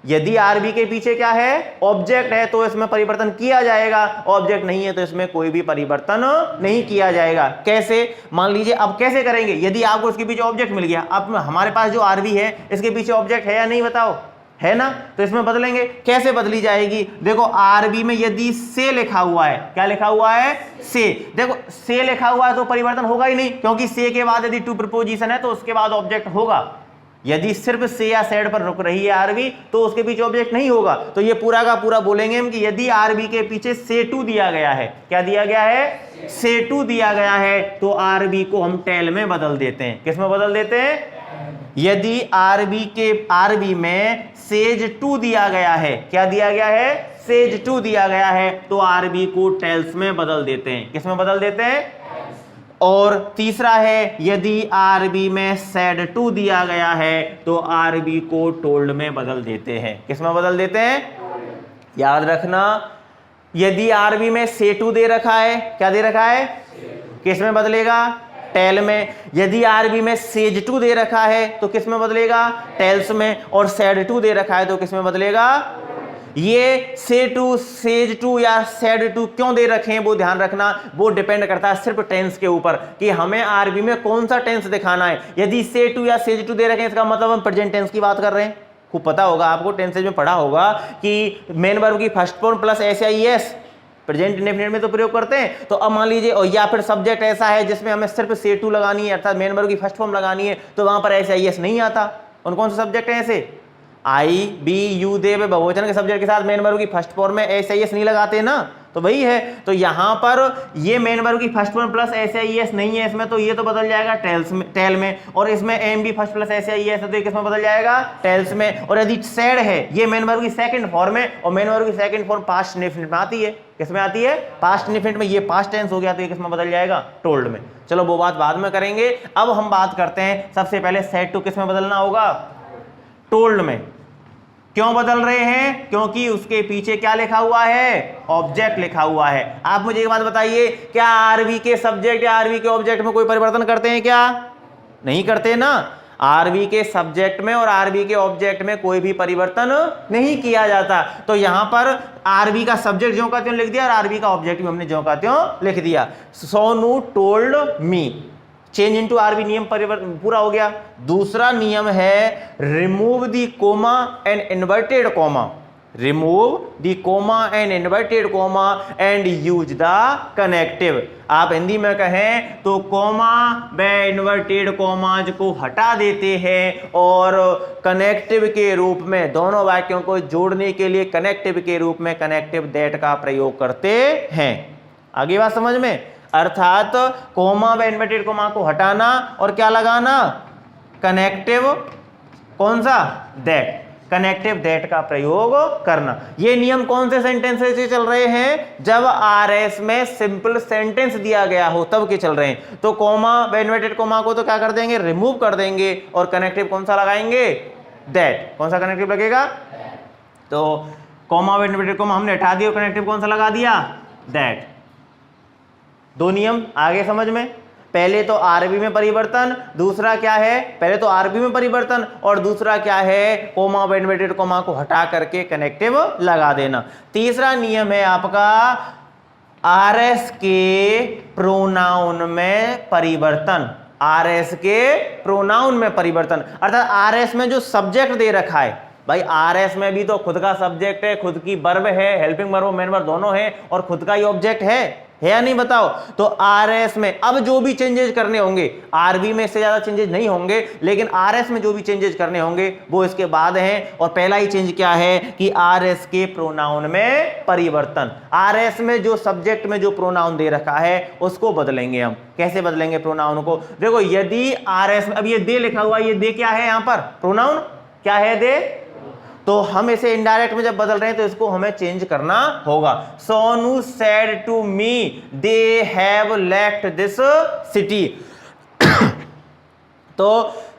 [SPEAKER 1] यदि आरबी के पीछे क्या है, ऑब्जेक्ट है, तो इसमें परिवर्तन किया जाएगा, ऑब्जेक्ट नहीं है तो इसमें कोई भी परिवर्तन नहीं किया जाएगा। कैसे, मान लीजिए अब कैसे करेंगे, यदि आपको इसके पीछे ऑब्जेक्ट मिल गया, अब हमारे पास जो आरबी है इसके पीछे ऑब्जेक्ट है या नहीं बताओ, है ना, तो इसमें बदलेंगे। कैसे बदली जाएगी, देखो आरबी में यदि से लिखा हुआ है, क्या लिखा हुआ है, से, देखो से लिखा हुआ है तो परिवर्तन होगा ही नहीं, क्योंकि से के बाद यदि टू प्रीपोजिशन है तो उसके बाद ऑब्जेक्ट होगा। यदि सिर्फ से या सेड पर रुक रही है आरबी तो उसके पीछे ऑब्जेक्ट नहीं होगा। तो ये पूरा का पूरा बोलेंगे हम कि यदि आरबी के पीछे से टू दिया गया है, क्या दिया गया है, से टू दिया गया है, तो आरबी को हम टेल में बदल देते हैं। किस में बदल देते हैं, यदि आरबी में सेज टू दिया गया है, क्या दिया गया है, सेज टू दिया गया है, तो आरबी को टेल्स में बदल देते हैं। किस में बदल देते हैं, और तीसरा है यदि आरबी में सेड टू दिया गया है तो आरबी को टोल्ड में बदल देते हैं। किस में बदल देते हैं, याद रखना, यदि आरबी में से टू दे रखा है, क्या दे रखा है, किस में बदलेगा, टेल में। यदि आरबी में सेज टू दे रखा है तो किस में बदलेगा, टेल्स में, और सेड टू दे रखा है तो किस में बदलेगा। ये से टू, सेज टू या सेड टू क्यों दे रखे हैं वो ध्यान रखना, वो डिपेंड करता है सिर्फ टेंस के ऊपर कि हमें आरबी में कौन सा टेंस दिखाना है। यदि से टू या सेज टू दे रखे हैं इसका मतलब हम प्रेजेंट टेंस की बात कर रहे हैं। खूब पता होगा आपको, टेंसेज में पढ़ा होगा कि मेन वर्ब की फर्स्ट फॉर्म प्लस एस या ईएस प्रेजेंट इंडेफिनिट में तो प्रयोग करते हैं। तो अब मान लीजिए, और या फिर सब्जेक्ट ऐसा है जिसमें हमें सिर्फ से टू लगानी है, अर्थात मेन वर्ब की फर्स्ट फॉर्म लगानी है, तो वहां पर एस या ईएस नहीं आता। उन कौन से सब्जेक्ट है ऐसे, आई बी यू दे बहुवचन के सब्जेक्ट के साथ मेन वर्ब की फर्स्ट फॉर्म में एस आई एस नहीं लगाते ना, तो वही है। तो यहां पर ये मेन वर्ब की first form plus S I S नहीं है इसमें, तो ये तो बदल जाएगा टेल में, और इसमें M B first plus S I S है तो ये किसमें बदल जाएगा, टेल्स में। और यदि सेड है, ये मेन वर्ब की सेकंड फॉर्म है, और मेन वर्ब की सेकंड फॉर्म पास्ट इंडेफिनिट में आती है। किसमें आती है, पास्ट इंडेफिनिट में, ये पास्ट टेंस हो गया तो ये किसमें बदल जाएगा, टोल्ड में। चलो वो बात बाद में करेंगे, अब हम बात करते हैं सबसे पहले सेड टू किसमें बदलना होगा, टोल्ड में। क्यों बदल रहे हैं, क्योंकि उसके पीछे क्या लिखा हुआ है, ऑब्जेक्ट लिखा हुआ है। आप मुझे एक बात बताइए, क्या आरबी के सब्जेक्ट या आरबी के ऑब्जेक्ट में कोई परिवर्तन करते हैं क्या, नहीं करते ना। आरबी के सब्जेक्ट में और आरबी के ऑब्जेक्ट में कोई भी परिवर्तन नहीं किया जाता। तो यहां पर आरबी का सब्जेक्ट ज्यों का त्यों लिख दिया और आरबी का ऑब्जेक्ट भी हमने ज्यों का त्यों लिख दिया। Sonu told me, change into RB नियम परिवर्तन पूरा हो गया। दूसरा नियम है remove the comma and inverted comma, remove the comma and inverted comma and use the connective. आप हिंदी में कहें तो कोमा व इन्वर्टेड कोमाज को हटा देते हैं और कनेक्टिव के रूप में, दोनों वाक्यों को जोड़ने के लिए कनेक्टिव के रूप में कनेक्टिव दैट का प्रयोग करते हैं। आगे बात समझ में, अर्थात कोमा व इन्वर्टेड कोमा को हटाना और क्या लगाना, कनेक्टिव, कौन सा, दैट, कनेक्टिव दैट का प्रयोग करना। ये नियम कौन से सेंटेंस से चल रहे हैं, जब आरएस में सिंपल सेंटेंस दिया गया हो तब के चल रहे हैं। तो कोमा व इन्वर्टेड कोमा को तो क्या कर देंगे, रिमूव कर देंगे, और कनेक्टिव कौन सा लगाएंगे, दैट। कौन सा कनेक्टिव लगेगा, तो कोमा व इन्वर्टेड कोमा हमने हटा दिया, कनेक्टिव कौन सा लगा दिया, दैट। दो नियम आगे समझ में, पहले तो आरबी में परिवर्तन, दूसरा क्या है, पहले तो आरबी में परिवर्तन और दूसरा क्या है, कोमा व इन्वर्टेड कोमा को हटा करके कनेक्टिव लगा देना। तीसरा नियम है आपका आरएस के प्रोनाउन में परिवर्तन, आरएस के प्रोनाउन में परिवर्तन, अर्थात आरएस में जो सब्जेक्ट दे रखा है, भाई आरएस में भी तो खुद का सब्जेक्ट है, खुद की वर्ब है, हेल्पिंग वर्ब मेन वर्ब दोनों है, और खुद का ही ऑब्जेक्ट है या नहीं बताओ। तो आरएस में अब जो भी चेंजेस करने होंगे, आरबी में इससे ज्यादा चेंजेस नहीं होंगे, लेकिन आरएस में जो भी चेंजेस करने होंगे वो इसके बाद हैं। और पहला ही चेंज क्या है कि आरएस के प्रोनाउन में परिवर्तन, आरएस में जो सब्जेक्ट में जो प्रोनाउन दे रखा है उसको बदलेंगे हम। कैसे बदलेंगे प्रोनाउन को, देखो यदि आरएस में, अब ये दे लिखा हुआ, ये दे क्या है, यहां पर प्रोनाउन क्या है, दे, तो हम इसे इनडायरेक्ट में जब बदल रहे हैं तो इसको हमें चेंज करना होगा। Sonu said to me they have left this city. तो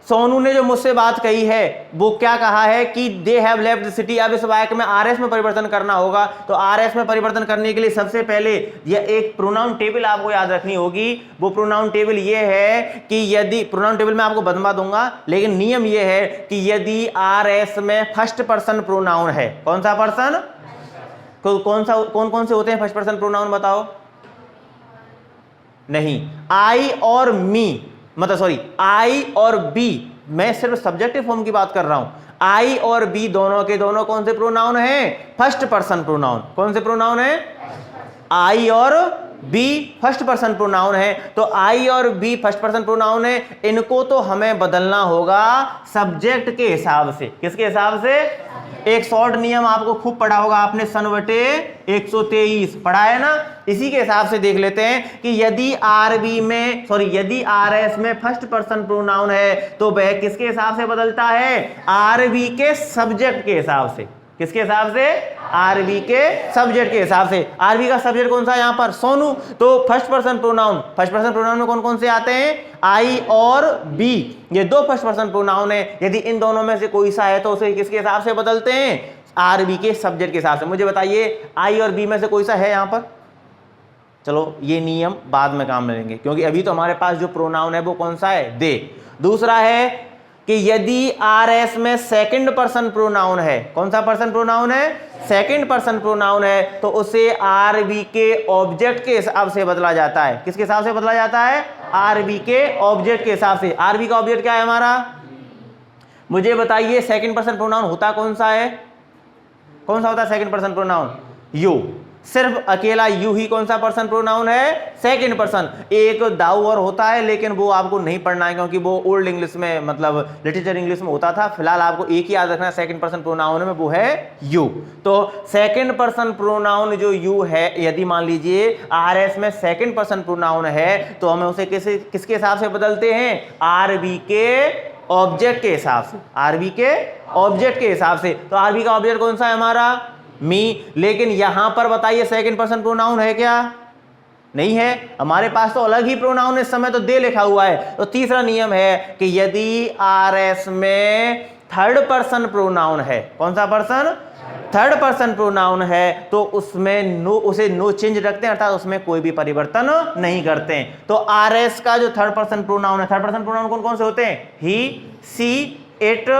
[SPEAKER 1] सोनू ने जो मुझसे बात कही है वो क्या कहा है कि दे हैव लेफ्ट द सिटी। अब इस वाक्य में आरएस में परिवर्तन करना होगा, तो आरएस में परिवर्तन करने के लिए सबसे पहले यह एक प्रोनाउन टेबल आपको याद रखनी होगी। वो प्रोनाउन टेबल ये है कि यदि प्रोनाउन टेबल में आपको बदलवा दूंगा, लेकिन नियम ये है कि यदि आरएस में फर्स्ट पर्सन प्रोनाउन है, कौन सा पर्सन, कौन कौन से होते हैं फर्स्ट पर्सन प्रोनाउन बताओ? नहीं, आई और मी, मतलब सॉरी आई और बी, मैं सिर्फ सब्जेक्टिव फॉर्म की बात कर रहा हूं। आई और बी दोनों के दोनों कौन से प्रोनाउन हैं? First person pronoun. कौन से प्रोनाउन है? आई और बी फर्स्ट पर्सन प्रोनाउन है। तो आई और बी फर्स्ट पर्सन प्रोनाउन है, इनको तो हमें बदलना होगा सब्जेक्ट के हिसाब से। किसके हिसाब से? एक शॉर्ट नियम आपको खूब पढ़ा होगा आपने, सन/123 पढ़ा है ना। इसी के हिसाब से देख लेते हैं कि यदि यदि आरएस में फर्स्ट पर्सन प्रोनाउन है तो वह किसके हिसाब से बदलता है? आरबी के सब्जेक्ट के हिसाब से। किसके हिसाब से? आरबी के सब्जेक्ट के हिसाब से। आरबी का सब्जेक्ट कौन सा है? यहां पर सोनू। तो फर्स्ट पर्सन प्रोनाउन में कौन कौन से आते हैं? आई और बी, ये दो फर्स्ट पर्सन प्रोनाउन है। यदि इन दोनों में से कोई सा है तो उसे किसके हिसाब से बदलते हैं? आरबी के सब्जेक्ट के हिसाब से। मुझे बताइए आई और बी में से कोई सा है यहां पर? चलो ये नियम बाद में काम में लेंगे, क्योंकि अभी तो हमारे पास जो प्रोनाउन है वो कौन सा है? दे। दूसरा है कि यदि आरएस में सेकंड पर्सन प्रोनाउन है, कौन सा पर्सन प्रोनाउन है? सेकंड पर्सन प्रोनाउन है, तो उसे आरबी के ऑब्जेक्ट के हिसाब से बदला जाता है। किसके हिसाब से बदला जाता है? आरबी के ऑब्जेक्ट के हिसाब से। आरबी का ऑब्जेक्ट क्या है हमारा? मुझे बताइए सेकंड पर्सन प्रोनाउन होता कौन सा है? कौन सा होता है सेकंड पर्सन प्रोनाउन? यू। सिर्फ अकेला यू ही कौन सा पर्सन प्रोनाउन है? Second person. एक दाऊ और होता है, लेकिन वो आपको नहीं पढ़ना है क्योंकि वो ओल्ड इंग्लिश में, मतलब लिटरेचर इंग्लिश में होता था। फिलहाल आपको एक ही याद रखना है सेकंड पर्सन प्रोनाउन में, वो है यू। तो सेकंड पर्सन प्रोनाउन जो यू है, यदि मान लीजिए आरएस में सेकंड पर्सन प्रोनाउन है तो हमें उसे किसके हिसाब से बदलते हैं? आरबी के ऑब्जेक्ट के हिसाब से। आरबी के ऑब्जेक्ट के हिसाब से। तो आरबी का ऑब्जेक्ट कौन सा है हमारा? मी। लेकिन यहां पर बताइए सेकंड पर्सन प्रोनाउन है क्या? नहीं है। हमारे पास तो अलग ही प्रोनाउन इस समय तो दे लिखा हुआ है। तो तीसरा नियम है कि यदि आरएस में थर्ड पर्सन प्रोनाउन है, कौन सा पर्सन? थर्ड पर्सन प्रोनाउन है, तो उसमें उसे नो चेंज रखते हैं, अर्थात उसमें कोई भी परिवर्तन नहीं करते हैं। तो आरएस का जो थर्ड पर्सन प्रोनाउन है, थर्ड पर्सन प्रोनाउन कौन कौन से होते हैं? ही, सी, इट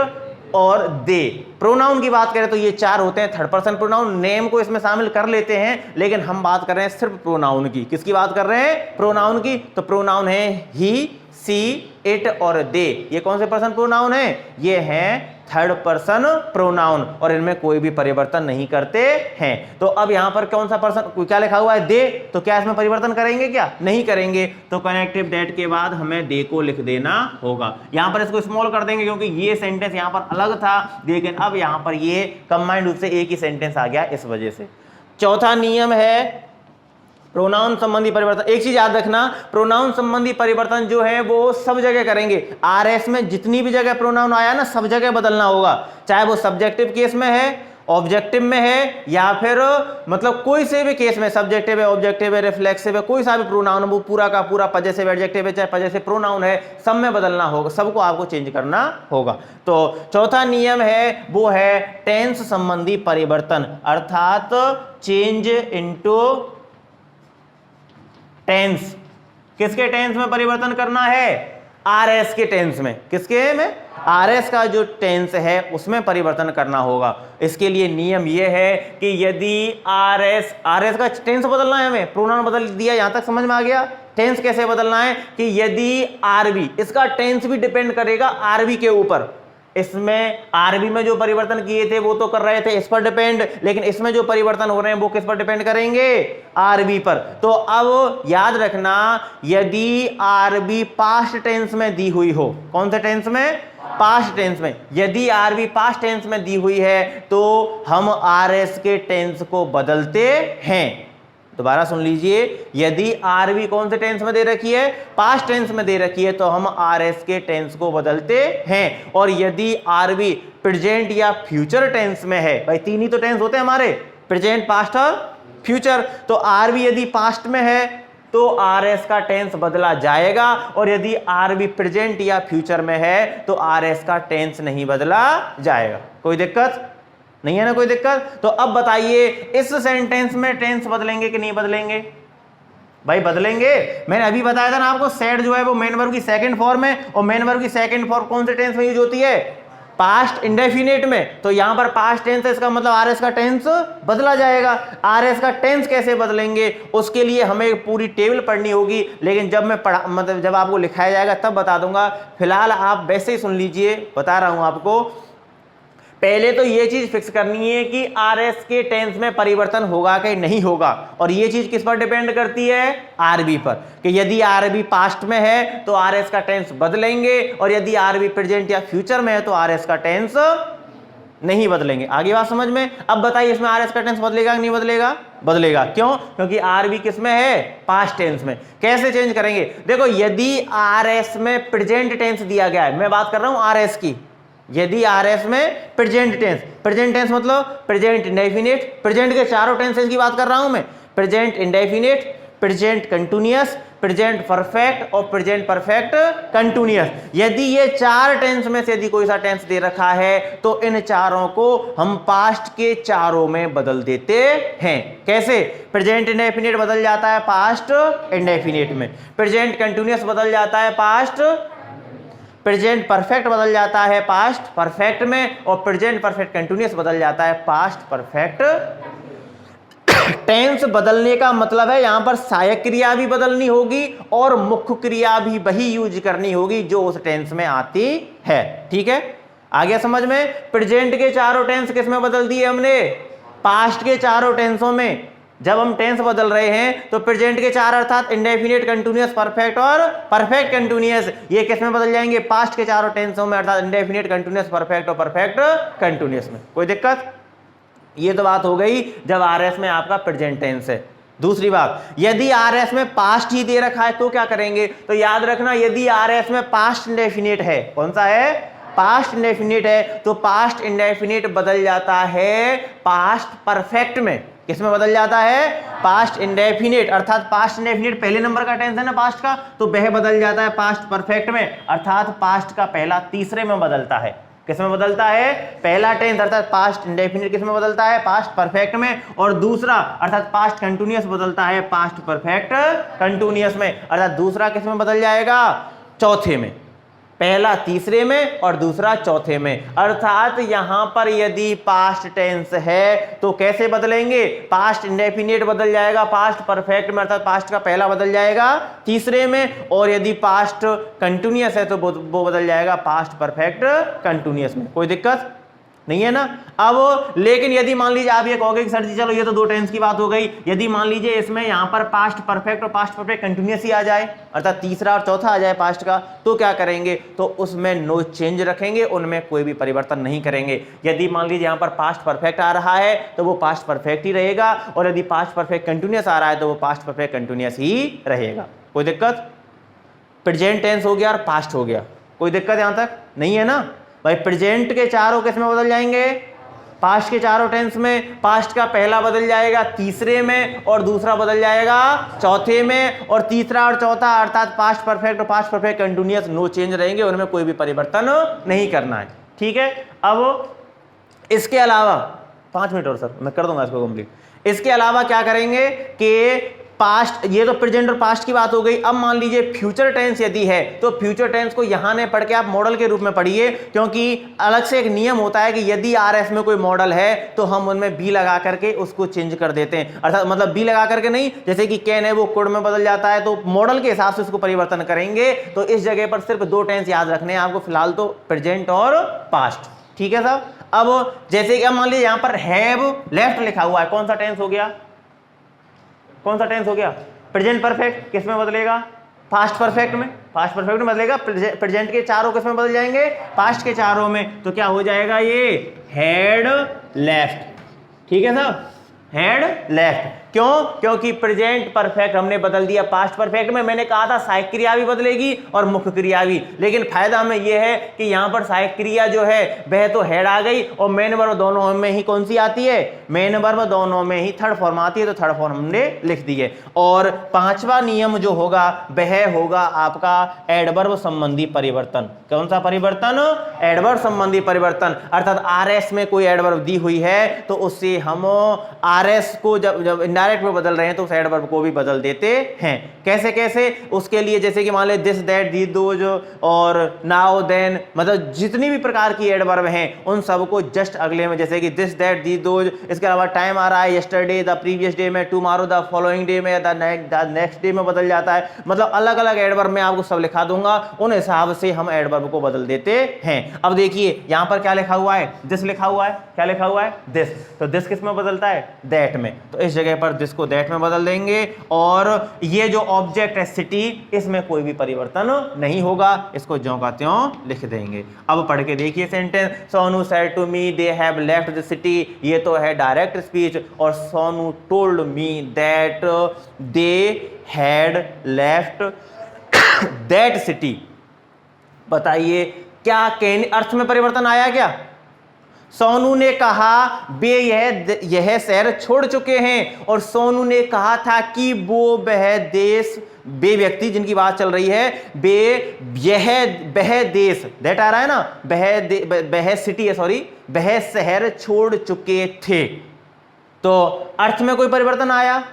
[SPEAKER 1] और दे। प्रोनाउन की बात करें तो ये चार होते हैं थर्ड पर्सन प्रोनाउन। नेम को इसमें शामिल कर लेते हैं, लेकिन हम बात कर रहे हैं सिर्फ प्रोनाउन की। किसकी बात कर रहे हैं? प्रोनाउन की। तो प्रोनाउन है ही, सी, इट और दे। ये कौन से पर्सन प्रोनाउन है? ये हैं थर्ड पर्सन प्रोनाउन, और इनमें कोई भी परिवर्तन नहीं करते हैं। तो अब यहां पर कौन सा पर्सन, क्या लिखा हुआ है? दे। तो क्या इसमें परिवर्तन करेंगे? क्या नहीं करेंगे। तो कनेक्टिव डेट के बाद हमें दे को लिख देना होगा। यहां पर इसको स्मॉल कर देंगे क्योंकि ये सेंटेंस यहां पर अलग था, लेकिन अब यहां पर ये कंबाइंड रूप से एक ही सेंटेंस आ गया, इस वजह से। चौथा नियम है प्रोनाउन संबंधी परिवर्तन। एक चीज याद रखना, प्रोनाउन संबंधी परिवर्तन जो है वो सब जगह करेंगे। आरएस में जितनी भी जगह प्रोनाउन आया ना, सब जगह बदलना होगा, चाहे वो सब्जेक्टिव केस में है, ऑब्जेक्टिव में है, या फिर मतलब कोई से भी केस में, सब्जेक्टिव है, ऑब्जेक्टिव है, रिफ्लेक्सिव है, कोई सा भी प्रोनाउन वो पूरा का पूरा पजेसिव एडजेक्टिव है, चाहे पजेसिव प्रोनाउन है, सब में बदलना होगा, सबको आपको चेंज करना होगा। तो चौथा नियम है वो है टेंस संबंधी परिवर्तन, अर्थात चेंज इनटू टेंस। किसके टेंस में परिवर्तन करना है? आरएस के टेंस में। किसके में? आरएस का जो टेंस है उसमें परिवर्तन करना होगा। इसके लिए नियम यह है कि यदि आरएस का टेंस बदलना है, हमें प्रोनाउन बदल दिया, यहां तक समझ में आ गया? टेंस कैसे बदलना है कि यदि आरबी, इसका टेंस भी डिपेंड करेगा आरबी के ऊपर। इसमें आरबी में जो परिवर्तन किए थे वो तो कर रहे थे इस पर डिपेंड, लेकिन इसमें जो परिवर्तन हो रहे हैं वो किस पर डिपेंड करेंगे? आरबी पर। तो अब याद रखना, यदि आरबी पास्ट टेंस में दी हुई हो, कौन से टेंस में? पास्ट टेंस में। यदि आरबी पास्ट टेंस में दी हुई है तो हम आरएस के टेंस को बदलते हैं। दोबारा सुन लीजिए, यदि आरबी कौन से टेंस में दे रखी है? पास्ट टेंस में दे रखी है, तो हम आरएस के टेंस को बदलते हैं। और यदि आरबी प्रेजेंट या फ्यूचर टेंस में है, भाई तीन ही तो टेंस होते हैं हमारे, प्रेजेंट, पास्ट और फ्यूचर। तो आरबी यदि पास्ट में है तो आर एस का टेंस बदला जाएगा, और यदि आर बी प्रेजेंट या फ्यूचर में है तो आर एस का टेंस नहीं बदला जाएगा। कोई दिक्कत नहीं है ना, कोई दिक्कत? तो अब बताइए इस सेंटेंस में टेंस बदलेंगे कि नहीं बदलेंगे? भाई बदलेंगे। मैंने अभी बताया था ना आपको, सेड जो है वो मेन वर्ब की सेकंड फॉर्म है, और मेन वर्ब की सेकंड फॉर्म कौन से टेंस में यूज होती है? पास्ट इंडेफिनिट में। तो यहां पर पास्ट टेंस है, इसका मतलब आरएस का टेंस बदला जाएगा। आरएस का टेंस कैसे बदलेंगे उसके लिए हमें पूरी टेबल पढ़नी होगी, लेकिन जब मैं मतलब जब आपको लिखाया जाएगा तब बता दूंगा। फिलहाल आप वैसे ही सुन लीजिए, बता रहा हूं आपको। पहले तो ये चीज फिक्स करनी है कि आरएस के टेंस में परिवर्तन होगा कि नहीं होगा, और ये चीज किस पर डिपेंड करती है? आरबी पर, कि यदि आरबी पास्ट में है तो आरएस का टेंस बदलेंगे, और यदि आरबी प्रेजेंट या फ्यूचर में है तो आरएस का टेंस नहीं बदलेंगे। आगे बात समझ में? अब बताइए इसमें आरएस का टेंस बदलेगा कि नहीं बदलेगा? बदलेगा। क्यों? क्योंकि आरबी किस में है? पास्ट टेंस में। कैसे चेंज करेंगे? देखो, यदि आरएस में प्रेजेंट टेंस दिया गया है, मैं बात कर रहा हूं आरएस की, यदि आरएस में प्रेजेंट टेंस मतलब प्रेजेंट इंडेफिनिट, प्रेजेंट के चारों टेंसेस की बात कर रहा हूं मैं, present indefinite, present continuous, present perfect और प्रेजेंट परफेक्ट कंटिन्यूअस। यदि ये चार टेंस में से यदि कोई सा टेंस दे रखा है तो इन चारों को हम पास्ट के चारों में बदल देते हैं। कैसे? प्रेजेंट इंडेफिनिट बदल जाता है पास्ट इंडेफिनिट में, प्रेजेंट कंटिन्यूअस बदल जाता है पास्ट, प्रेजेंट परफेक्ट बदल जाता है पास्ट परफेक्ट में, और प्रेजेंट परफेक्ट कंटिन्यूअस बदल जाता है पास्ट परफेक्ट। टेंस बदलने का मतलब है यहां पर सहायक क्रिया भी बदलनी होगी और मुख्य क्रिया भी वही यूज करनी होगी जो उस टेंस में आती है। ठीक है, आ गया समझ में? प्रेजेंट के चारों टेंस किस में बदल दिए हमने? पास्ट के चारों टेंसों में। जब हम टेंस बदल रहे हैं तो प्रेजेंट के चार अर्थात इंडेफिनिट, कंटिन्यूअस, परफेक्ट और परफेक्ट कंटिन्यूअस, ये किस में बदल जाएंगे? पास्ट के चारों टेंसों में, अर्थात इंडेफिनिट, कंटिन्यूअस, परफेक्ट और परफेक्ट कंटिन्यूअस में। कोई दिक्कत? ये तो बात हो गई जब आरएस में आपका प्रेजेंट टेंस है। दूसरी बात, यदि आरएस में पास्ट ही दे रखा है तो क्या करेंगे? तो याद रखना, यदि आरएस में पास्ट इंडेफिनिट है, कौन सा है? पास्ट इंडेफिनिट है, तो पास्ट इंडेफिनिट बदल जाता है पास्ट परफेक्ट में। किसमें बदल जाता है? पास्ट इंडेफिनिट, अर्थात पास्ट इंडेफिनिट पहले नंबर का टेंस है ना पास्ट का, तो वह बदल जाता है पास्ट परफेक्ट में, अर्थात पास्ट का पहला तीसरे में बदलता है। किसमें बदलता है? पहला टेंस अर्थात पास्ट इंडेफिनिट किसमें बदलता है? पास्ट परफेक्ट में, और दूसरा अर्थात पास्ट कंटिन्यूअस बदलता है पास्ट परफेक्ट कंटिन्यूअस में, अर्थात दूसरा किसमें बदल जाएगा? चौथे में। पहला तीसरे में और दूसरा चौथे में। अर्थात यहां पर यदि पास्ट टेंस है तो कैसे बदलेंगे? पास्ट इंडेफिनिट बदल जाएगा पास्ट परफेक्ट में, अर्थात पास्ट का पहला बदल जाएगा तीसरे में, और यदि पास्ट कंटिन्यूअस है तो वो बदल जाएगा पास्ट परफेक्ट कंटिन्यूअस में। कोई दिक्कत नहीं है ना? अब लेकिन यदि मान लीजिए आप ये कहोगे कि सर जी चलो ये तो दो टेंस की बात हो गई, यदि मान लीजिए इसमें यहां पर पास्ट परफेक्ट और पास्ट परफेक्ट कंटिन्यूअस ही आ जाए, अर्थात तीसरा और चौथा आ जाए पास्ट का, तो क्या करेंगे? तो उसमें नो चेंज रखेंगे, उनमें कोई भी परिवर्तन नहीं करेंगे। यदि मान लीजिए यहां पर पास्ट परफेक्ट आ रहा है तो वो पास्ट परफेक्ट ही रहेगा, और यदि पास्ट परफेक्ट कंटिन्यूअस आ रहा है तो वो पास्ट परफेक्ट कंटिन्यूअस ही रहेगा। कोई दिक्कत? प्रेजेंट टेंस हो गया और पास्ट हो गया, कोई दिक्कत यहां तक नहीं है ना? भाई प्रेजेंट के चारों किस में बदल जाएंगे? पास्ट के चारों टेंस में। पास्ट का पहला बदल जाएगा तीसरे में और दूसरा बदल जाएगा चौथे में, और तीसरा और चौथा अर्थात पास्ट परफेक्ट और past perfect continuous no change रहेंगे, उनमें कोई भी परिवर्तन नहीं करना है। ठीक है, अब इसके अलावा 5 मिनट और सर मैं कर दूंगा इसको कंप्लीट। इसके अलावा क्या करेंगे कि पास्ट, ये तो प्रेजेंट और पास्ट की बात हो गई। अब मान लीजिए फ्यूचर टेंस यदि है तो फ्यूचर टेंस को यहां नहीं पढ़ के आप मॉडल के रूप में पढ़िए, क्योंकि अलग से एक नियम होता है कि यदि आरएस में कोई मॉडल है तो हम उनमें बी लगा करके उसको चेंज कर देते हैं, अर्थात मतलब बी लगा करके नहीं, जैसे कि कैन है वो कुड में बदल जाता है, तो मॉडल के हिसाब से उसको परिवर्तन करेंगे। तो इस जगह पर सिर्फ दो टेंस याद रखने हैं आपको फिलहाल, तो प्रेजेंट और पास्ट। ठीक है साहब? अब जैसे कि अब मान लीजिए यहां पर हैव लेफ्ट लिखा हुआ है, कौन सा टेंस हो गया? कौन सा टेंस हो गया? Present perfect. किस में बदलेगा? पास्ट परफेक्ट में। पास्ट परफेक्ट में बदलेगा। प्रेजेंट के चारों किस में बदल जाएंगे? पास्ट के चारों में। तो क्या हो जाएगा? ये हैड लेफ्ट। ठीक है साहब? Had left. क्यों? क्योंकि प्रेजेंट परफेक्ट हमने बदल दिया पास्ट परफेक्ट में। मैंने कहा था सहायक क्रिया भी बदलेगी और मुख्य क्रिया भी, लेकिन फायदा हमें यह है कि यहां पर सहायक क्रिया जो है वह तो हेड आ गई और मेन वर्ब दोनों में ही कौन सी आती है? मेन वर्ब दोनों में ही थर्ड फॉर्म आती है, तो थर्ड फॉर्म हमने लिख दी है। और पांचवा नियम जो होगा वह होगा आपका एडवर्ब संबंधी परिवर्तन। कौन सा परिवर्तन? एडवर्ब संबंधी परिवर्तन। अर्थात आरएस में कोई एडवर्ब दी हुई है तो उससे हम आरएस को जब इनडायरेक्ट में बदल रहे हैं तो उस एडवर्ब को भी बदल देते हैं। कैसे कैसे? उसके लिए जैसे कि मान ले दिस दैट दीज दोज और नाउ देन, मतलब जितनी भी प्रकार की एडवर्ब हैं उन सबको जस्ट अगले में, जैसे कि दिस दैट दीज दोज, इसके अलावा टाइम आ रहा है यस्टरडे, द प्रीवियस डे में, टुमारो, द फॉलोइंग डे में, द नेक्स्ट डे में बदल जाता है। मतलब अलग अलग एडवर्ब में आपको सब लिखा दूंगा, उन हिसाब से हम एडवर्ब को बदल देते हैं। अब देखिए यहां पर क्या लिखा हुआ है? दिस लिखा हुआ है। क्या लिखा हुआ है? दिस। तो दिस किस में बदलता है? दैट में। तो इस जगह पर दिस को दैट में बदल देंगे और ये जो ऑब्जेक्ट है सिटी, इसमें कोई भी परिवर्तन नहीं होगा, इसको ज्यों का त्यों लिख देंगे। अब पढ़ के देखिए sentence, Sonu said to me they have left the city. ये तो है डायरेक्ट स्पीच। और Sonu told me that they had left that city. बताइए क्या कहने अर्थ में परिवर्तन आया क्या? सोनू ने कहा वे यह शहर छोड़ चुके हैं, और सोनू ने कहा था कि वह वे व्यक्ति जिनकी बात चल रही है वह देश, दैट आ रहा है ना, वह सिटी है, सॉरी, वह शहर छोड़ चुके थे। तो अर्थ में कोई परिवर्तन आया?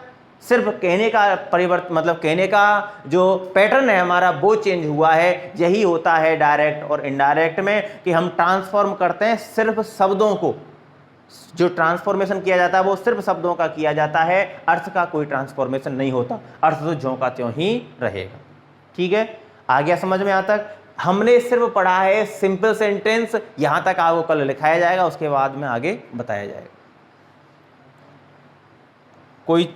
[SPEAKER 1] सिर्फ कहने का परिवर्तन, मतलब कहने का जो पैटर्न है हमारा वो चेंज हुआ है। यही होता है डायरेक्ट और इनडायरेक्ट में कि हम ट्रांसफॉर्म करते हैं सिर्फ शब्दों को। जो ट्रांसफॉर्मेशन किया जाता है वो सिर्फ शब्दों का किया जाता है, अर्थ का कोई ट्रांसफॉर्मेशन नहीं होता। अर्थ तो ज्यों का त्यों ही रहेगा। ठीक है, आ गया समझ में? यहां तक हमने सिर्फ पढ़ा है सिंपल सेंटेंस। यहां तक आपको कल लिखाया जाएगा, उसके बाद में आगे बताया जाएगा। कोई